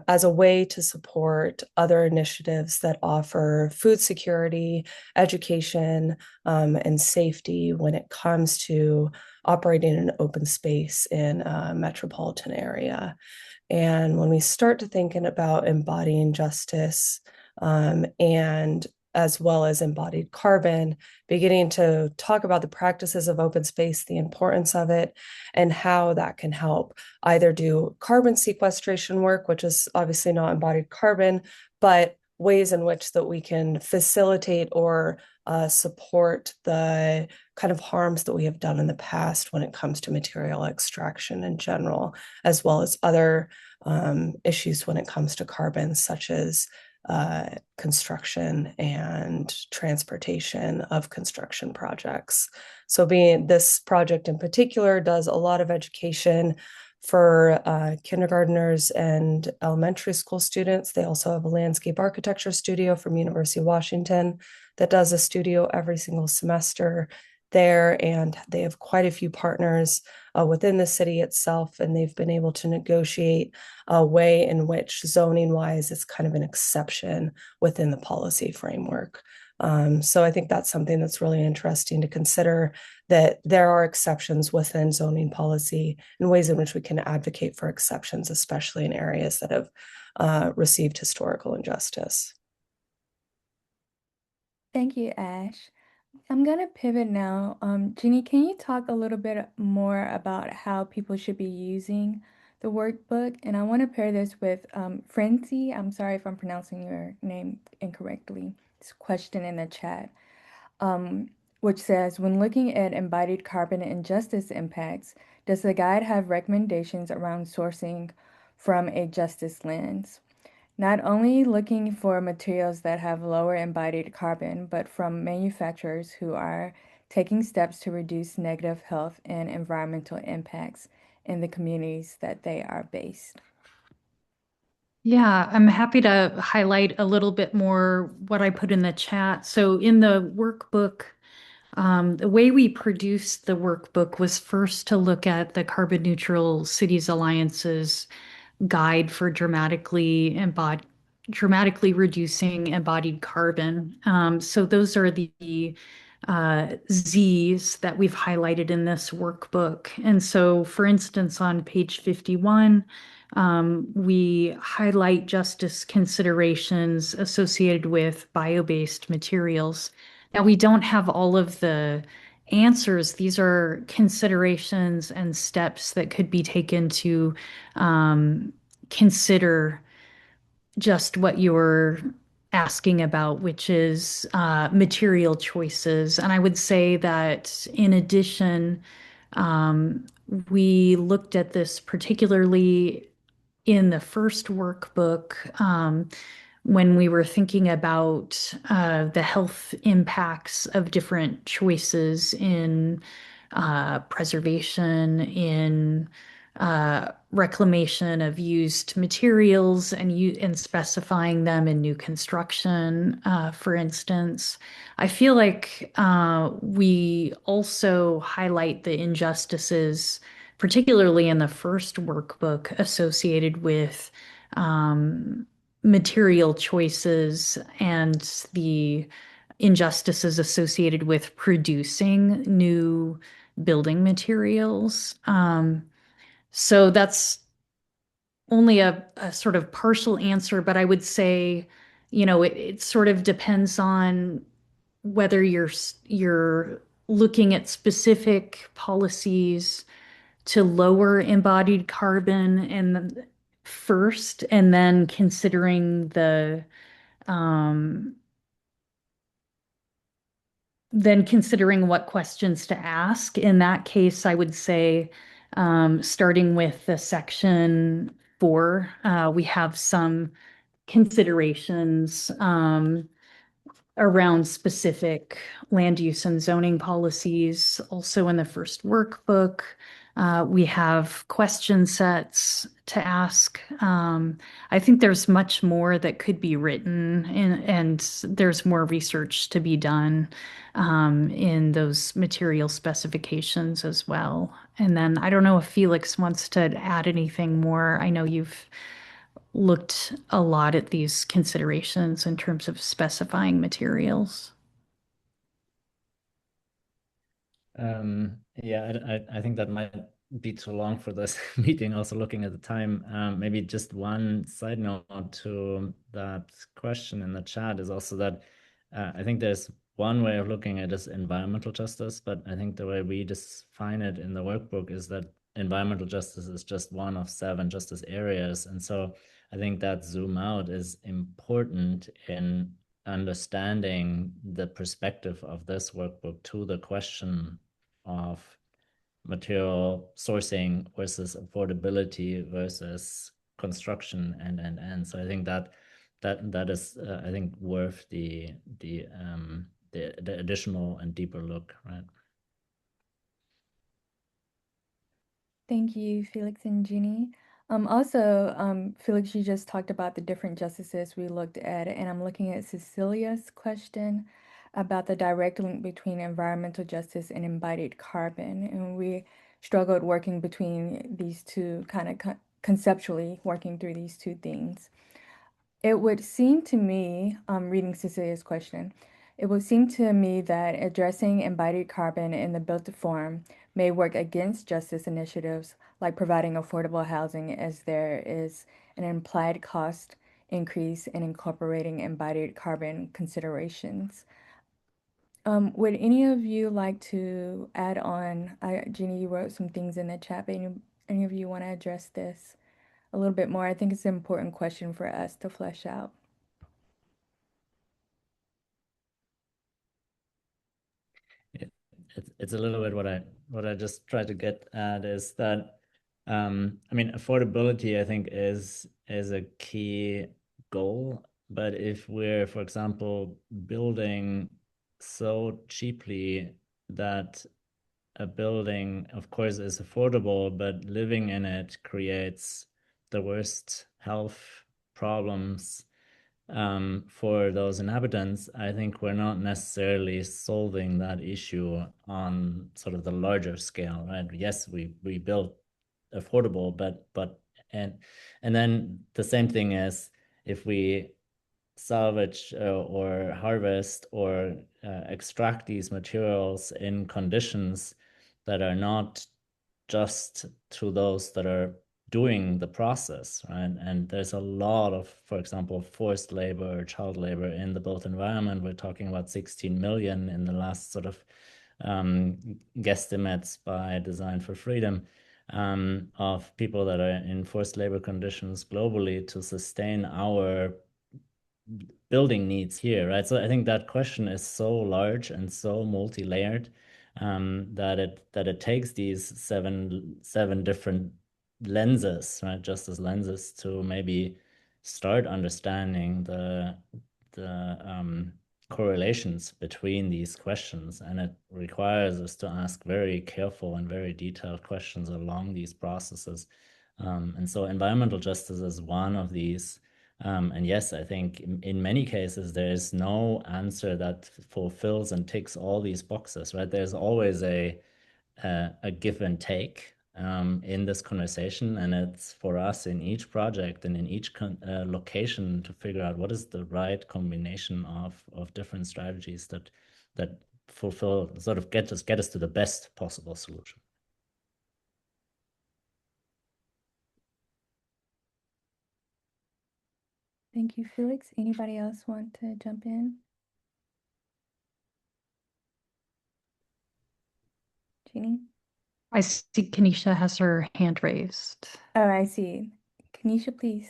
as a way to support other initiatives that offer food security, education, and safety when it comes to operating in an open space in a metropolitan area. And when we start to thinking about embodying justice, and as well as embodied carbon, beginning to talk about the practices of open space, the importance of it, and how that can help either do carbon sequestration work, which is obviously not embodied carbon, but ways in which that we can facilitate or support the kind of harms that we have done in the past when it comes to material extraction in general, as well as other issues when it comes to carbon, such as construction and transportation of construction projects. So this project in particular does a lot of education for kindergartners and elementary school students. They also have a landscape architecture studio from University of Washington that does a studio every single semester there, and they have quite a few partners within the city itself, and they've been able to negotiate a way in which zoning wise is kind of an exception within the policy framework. So I think that's something that's really interesting to consider, that there are exceptions within zoning policy and ways in which we can advocate for exceptions, especially in areas that have received historical injustice. Thank you, Ash. I'm going to pivot now. Jeannie, can you talk a little bit more about how people should be using the workbook? And I want to pair this with Frenzy. I'm sorry if I'm pronouncing your name incorrectly. It's a question in the chat, which says, when looking at embodied carbon and justice impacts, does the guide have recommendations around sourcing from a justice lens? Not only looking for materials that have lower embodied carbon, but from manufacturers who are taking steps to reduce negative health and environmental impacts in the communities that they are based. Yeah, I'm happy to highlight a little bit more what I put in the chat. So in the workbook, the way we produced the workbook was first to look at the Carbon Neutral Cities Alliance's guide for dramatically reducing embodied carbon. So those are the Z's that we've highlighted in this workbook. And so, for instance, on page 51, we highlight justice considerations associated with bio-based materials. Now, we don't have all of the answers. These are considerations and steps that could be taken to consider just what you're asking about, which is material choices. And I would say that in addition, we looked at this particularly in the first workbook when we were thinking about the health impacts of different choices in preservation, in reclamation of used materials and specifying them in new construction, for instance. I feel like we also highlight the injustices, particularly in the first workbook, associated with material choices and the injustices associated with producing new building materials. So that's only a sort of partial answer, but I would say, it sort of depends on whether you're looking at specific policies to lower embodied carbon and first, and then considering what questions to ask. In that case, I would say, starting with the section 4, we have some considerations around specific land use and zoning policies. Also in the first workbook, we have question sets to ask. I think there's much more that could be written, and there's more research to be done in those material specifications as well. And then I don't know if Felix wants to add anything more. I know you've looked a lot at these considerations in terms of specifying materials. Yeah, I think that might be too long for this meeting. Also looking at the time, maybe just one side note to that question in the chat is also that I think there's one way of looking at this environmental justice, but I think the way we define it in the workbook is that environmental justice is just one of 7 justice areas. And so I think that zoom out is important in understanding the perspective of this workbook to the question of material sourcing versus affordability versus construction and. So I think that that is I think worth the additional and deeper look, right? Thank you, Felix and Jeannie. Felix, you just talked about the different justices we looked at, and I'm looking at Cecilia's question about the direct link between environmental justice and embodied carbon. And we struggled working between these two, kind of conceptually working through these two things. It would seem to me, reading Cecilia's question, it would seem to me that addressing embodied carbon in the built form may work against justice initiatives like providing affordable housing, as there is an implied cost increase in incorporating embodied carbon considerations. Would any of you like to add on? Jeannie, you wrote some things in the chat, but any of you want to address this a little bit more? I think it's an important question for us to flesh out. It's a little bit what I just tried to get at is that I mean, affordability, I think, is a key goal. But if we're, for example, building so cheaply that a building, of course, is affordable, but living in it creates the worst health problems for those inhabitants, I think we're not necessarily solving that issue on sort of the larger scale, right? Yes, we built affordable, but and then the same thing is if we salvage or harvest or extract these materials in conditions that are not just to those that are doing the process, right? And there's a lot of, for example, forced labor or child labor in the built environment. We're talking about 16 million in the last sort of guesstimates by Design for Freedom of people that are in forced labor conditions globally to sustain our building needs here, right? So I think that question is so large and so multi-layered that it takes these seven different lenses, right? Justice lenses to maybe start understanding the correlations between these questions, and it requires us to ask very careful and very detailed questions along these processes. And so environmental justice is one of these. And yes, I think in many cases, there is no answer that fulfills and ticks all these boxes, right? There's always a give and take in this conversation. And it's for us in each project and in each location to figure out what is the right combination of different strategies that fulfill, sort of get us to the best possible solution. Thank you, Felix. Anybody else want to jump in? Jeannie? I see Kanisha has her hand raised. Oh, I see. Kanisha, please.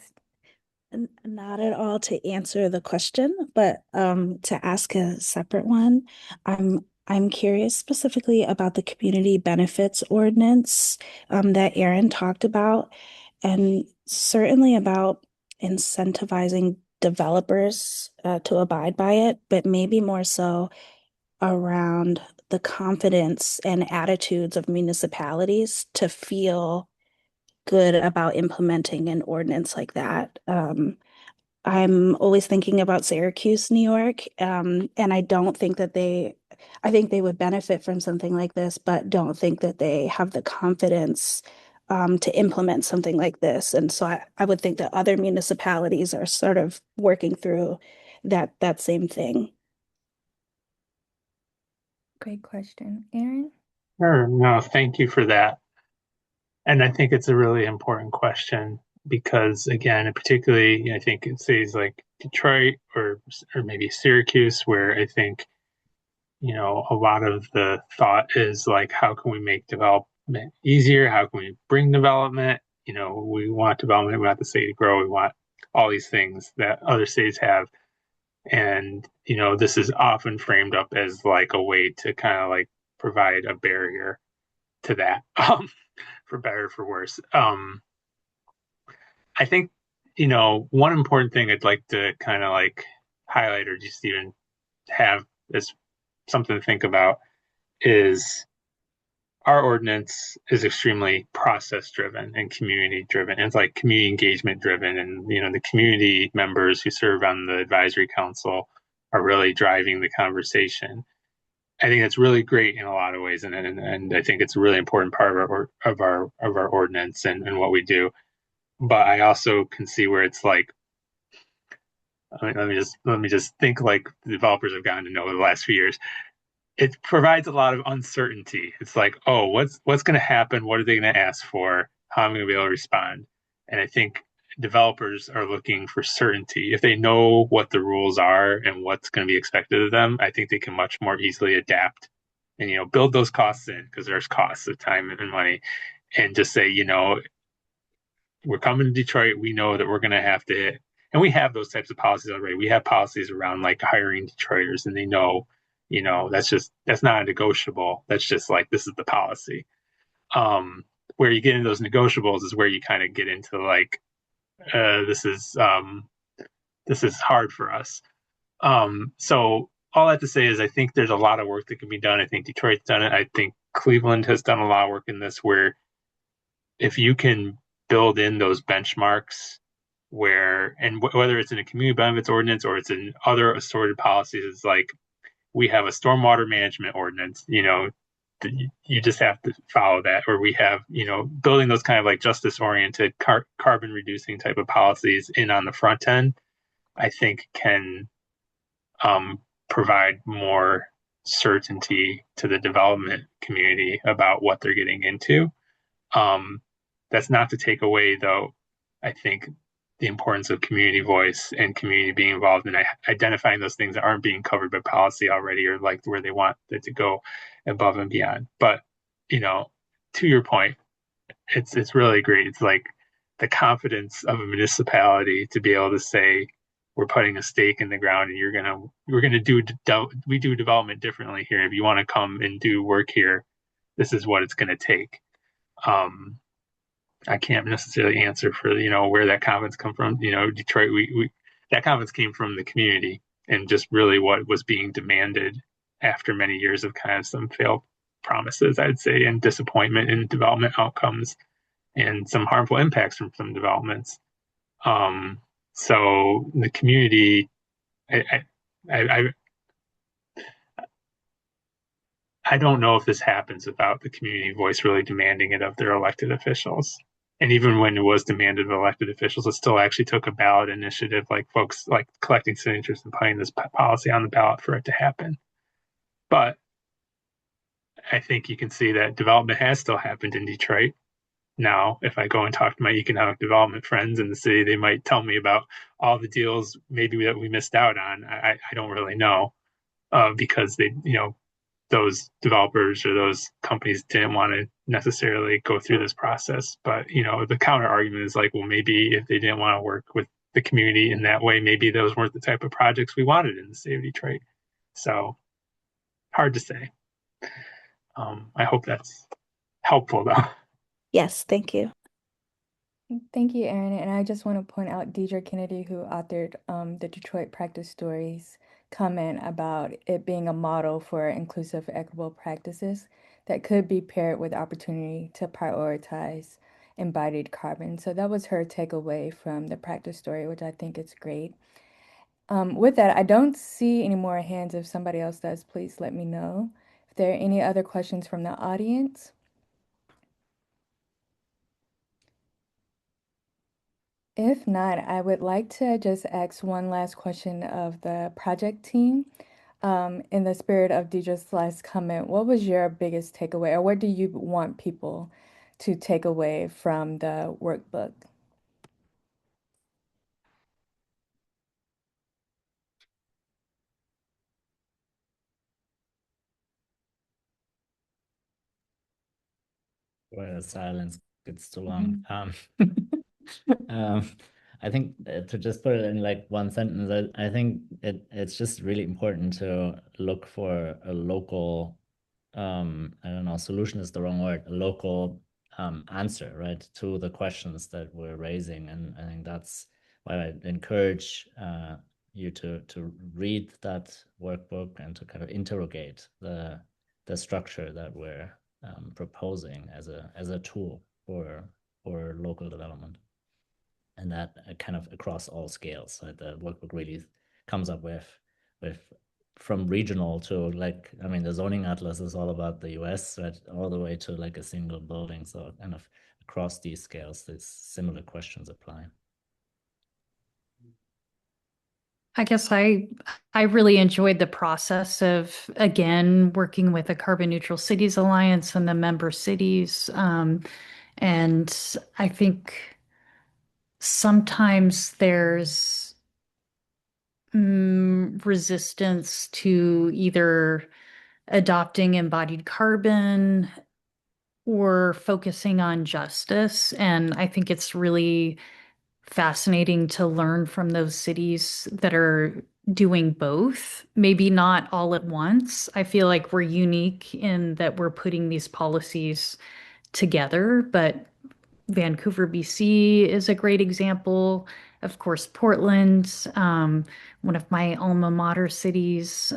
Not at all to answer the question, but to ask a separate one. I'm curious specifically about the community benefits ordinance that Aaron talked about, and certainly about incentivizing developers to abide by it, but maybe more so around the confidence and attitudes of municipalities to feel good about implementing an ordinance like that. I'm always thinking about Syracuse, New York, and I don't think that I think they would benefit from something like this, but don't think that they have the confidence to implement something like this. And so I would think that other municipalities are sort of working through that same thing. Great question. Aaron? Sure. No, thank you for that. And I think it's a really important question because, again, particularly, I think in cities like Detroit or maybe Syracuse, where I think, a lot of the thought is like, how can we make development easier? How can we bring development? We want development, we want the city to grow, we want all these things that other cities have. And, this is often framed up as like a way to kind of like provide a barrier to that. For better or for worse. I think one important thing I'd like to kind of like highlight or just even have as something to think about is our ordinance is extremely process driven and community driven. It's like community engagement driven. And, the community members who serve on the advisory council are really driving the conversation. I think that's really great in a lot of ways. And I think it's a really important part of our ordinance and what we do. But I also can see where it's like, let me just think like the developers have gotten to know over the last few years. It provides a lot of uncertainty. It's like, oh, what's going to happen? What are they going to ask for? How am I going to be able to respond? And I think developers are looking for certainty. If they know what the rules are and what's going to be expected of them, I think they can much more easily adapt and build those costs in, because there's costs of time and money, and just say, we're coming to Detroit. We know that we're going to have to hit, and we have those types of policies already. We have policies around like hiring Detroiters, and they know, that's not a negotiable. That's just like, this is the policy. Where you get into those negotiables is where you kind of get into like, this is hard for us. So all that to say is I think there's a lot of work that can be done. I think Detroit's done it. I think Cleveland has done a lot of work in this, where if you can build in those benchmarks whether it's in a community benefits ordinance or it's in other assorted policies, it's like, we have a stormwater management ordinance, you just have to follow that. Or we have, building those kind of like justice oriented carbon reducing type of policies in on the front end, I think can provide more certainty to the development community about what they're getting into. That's not to take away, though, I think, the importance of community voice and community being involved in identifying those things that aren't being covered by policy already, or like where they want it to go above and beyond. But, to your point, it's really great. It's like the confidence of a municipality to be able to say, we're putting a stake in the ground and we're gonna we do development differently here. If you want to come and do work here, this is what it's gonna take. I can't necessarily answer for where that confidence come from. Detroit, we that confidence came from the community and just really what was being demanded after many years of kind of some failed promises, I'd say, and disappointment in development outcomes and some harmful impacts from some developments. So the community, I don't know if this happens without the community voice really demanding it of their elected officials. And even when it was demanded of elected officials, it still actually took a ballot initiative, like folks like collecting signatures and putting this policy on the ballot for it to happen. But I think you can see that development has still happened in Detroit. Now, if I go and talk to my economic development friends in the city, they might tell me about all the deals maybe that we missed out on. I don't really know, because they, those developers or those companies didn't want to necessarily go through this process. But, the counter argument is like, well, maybe if they didn't want to work with the community in that way, maybe those weren't the type of projects we wanted in the city of Detroit. So hard to say. I hope that's helpful, though. Yes, thank you. Thank you, Erin. And I just want to point out Deidre Kennedy, who authored the Detroit Practice Stories, comment about it being a model for inclusive, equitable practices that could be paired with opportunity to prioritize embodied carbon. So that was her takeaway from the practice story, which I think is great. With that, I don't see any more hands. If somebody else does, please let me know. If there are any other questions from the audience. If not, I would like to just ask one last question of the project team. In the spirit of Deidre's last comment, what was your biggest takeaway, or what do you want people to take away from the workbook? Where the silence gets too long. I think to just put it in like one sentence, I think it's just really important to look for a local, I don't know, solution is the wrong word, a local answer, right, to the questions that we're raising. And I think that's I encourage you to read that workbook and to kind of interrogate the structure that we're proposing as a tool for local development, and that kind of across all scales. So the workbook really comes up with from regional to, like, I mean, the zoning atlas is all about the US, right, all the way to like a single building. So kind of across these scales, these similar questions apply. I guess I really enjoyed the process of, again, working with the Carbon Neutral Cities Alliance and the member cities. And I think sometimes there's resistance to either adopting embodied carbon or focusing on justice. And I think it's really fascinating to learn from those cities that are doing both, maybe not all at once. I feel like we're unique in that we're putting these policies together, but Vancouver, BC is a great example. Of course, Portland, one of my alma mater cities.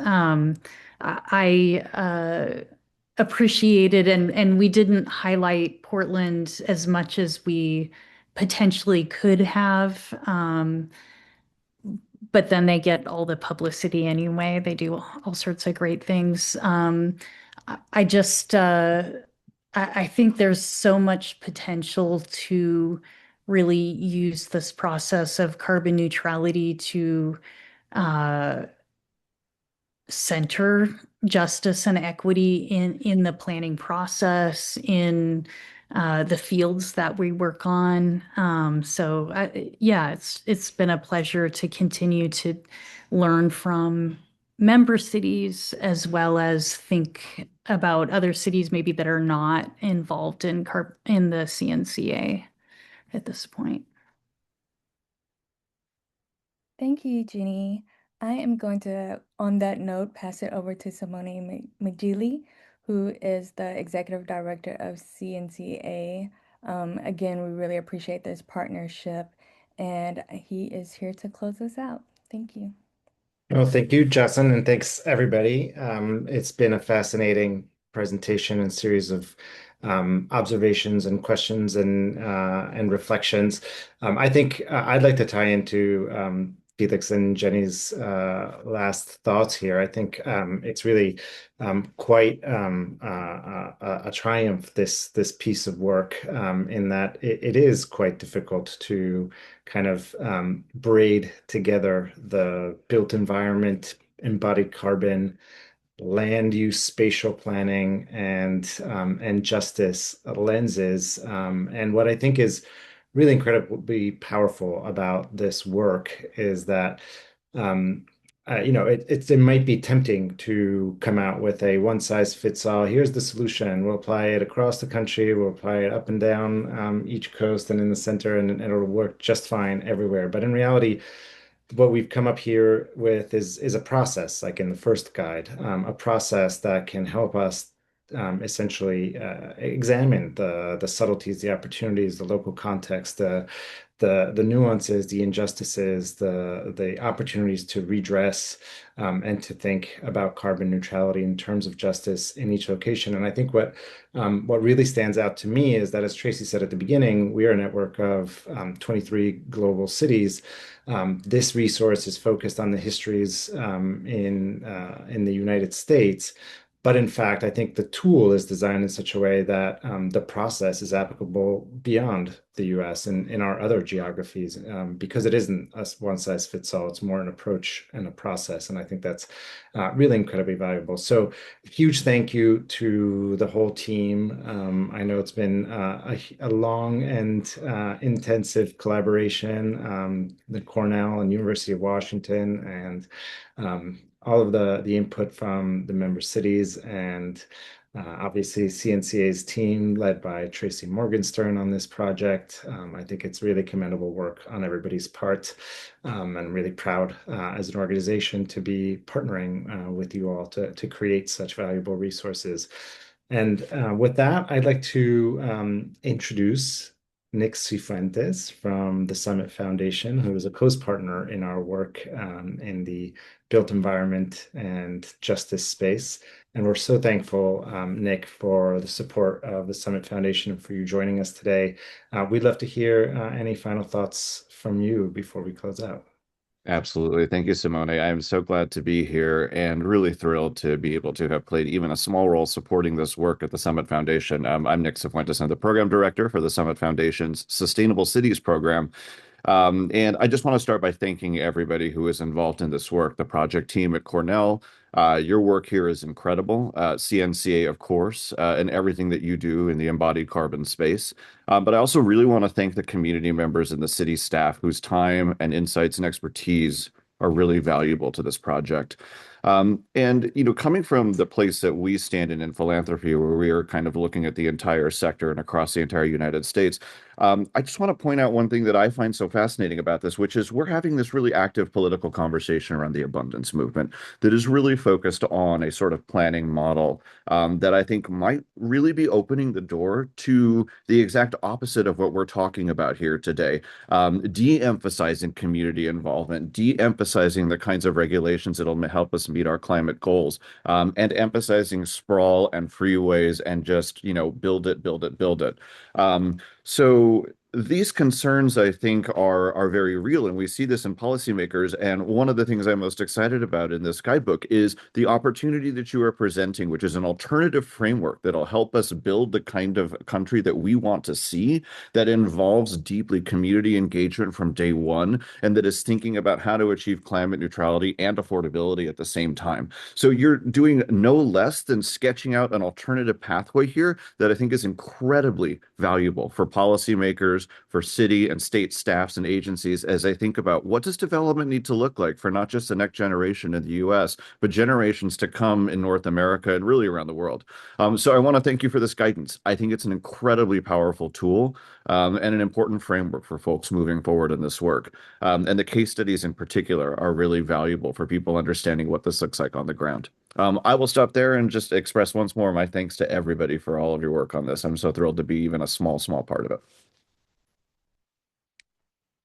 I appreciated, and we didn't highlight Portland as much as we potentially could have. But then they get all the publicity anyway. They do all sorts of great things. I just, I think there's so much potential to really use this process of carbon neutrality to uh, center justice and equity in the planning process, in the fields that we work on. Yeah, it's been a pleasure to continue to learn from member cities as well as think about other cities maybe that are not involved in the CNCA at this point. Thank you, Ginny. I am going to, on that note, pass it over to Simone McGeely, who is the Executive Director of CNCA. Again, we really appreciate this partnership, and he is here to close us out. Thank you. Well, thank you, Justin, and thanks everybody. It's been a fascinating presentation and series of observations and questions and reflections. I think I'd like to tie into Felix and Jenny's last thoughts here. I think it's really quite a triumph, this piece of work, in that it is quite difficult to kind of braid together the built environment, embodied carbon, land use, spatial planning, and justice lenses. And what I think is really incredibly powerful about this work is that it might be tempting to come out with a one size fits all. Here's the solution. We'll apply it across the country. We'll apply it up and down each coast and in the center, and it'll work just fine everywhere. But in reality, what we've come up here with is a process, like in the first guide, a process that can help us essentially examine the subtleties, the opportunities, the local context, the nuances, the injustices, the opportunities to redress and to think about carbon neutrality in terms of justice in each location. And I think what really stands out to me is that, as Tracy said at the beginning, we are a network of 23 global cities. This resource is focused on the histories in the United States. But in fact, I think the tool is designed in such a way that the process is applicable beyond the US and in our other geographies, because it isn't a one size fits all. It's more an approach and a process. And I think that's really incredibly valuable. So huge thank you to the whole team. I know it's been a long and intensive collaboration, the Cornell and University of Washington, and all of the input from the member cities, and obviously CNCA's team led by Tracy Morgenstern on this project. I think it's really commendable work on everybody's part, and really proud as an organization to be partnering with you all to create such valuable resources. And with that, I'd like to introduce Nick Cifuentes from the Summit Foundation, who is a close partner in our work in the built environment and justice space. And we're so thankful, Nick, for the support of the Summit Foundation and for you joining us today. We'd love to hear any final thoughts from you before we close out. Absolutely. Thank you, Simone. I am so glad to be here and really thrilled to be able to have played even a small role supporting this work at the Summit Foundation. I'm Nick Cifuentes. I'm the program director for the Summit Foundation's Sustainable Cities program. And I just want to start by thanking everybody who is involved in this work, the project team at Cornell. Your work here is incredible. CNCA, of course, and everything that you do in the embodied carbon space. But I also really want to thank the community members and the city staff whose time and insights and expertise are really valuable to this project. And, coming from the place that we stand in philanthropy, where we are kind of looking at the entire sector and across the entire United States, I just want to point out one thing that I find so fascinating about this, which is we're having this really active political conversation around the abundance movement that is really focused on a sort of planning model that I think might really be opening the door to the exact opposite of what we're talking about here today, de-emphasizing community involvement, de-emphasizing the kinds of regulations that'll help us meet our climate goals, and emphasizing sprawl and freeways and just, build it, build it, build it. So these concerns, I think, are very real, and we see this in policymakers. And one of the things I'm most excited about in this guidebook is the opportunity that you are presenting, which is an alternative framework that'll help us build the kind of country that we want to see, that involves deeply community engagement from day one, and that is thinking about how to achieve climate neutrality and affordability at the same time. So you're doing no less than sketching out an alternative pathway here that I think is incredibly valuable for policymakers, for city and state staffs and agencies, as they think about what does development need to look like for not just the next generation in the US, but generations to come in North America and really around the world. So I want to thank you for this guidance. I think it's an incredibly powerful tool and an important framework for folks moving forward in this work. And the case studies in particular are really valuable for people understanding what this looks like on the ground. I will stop there and just express once more my thanks to everybody for all of your work on this. I'm so thrilled to be even a small part of it.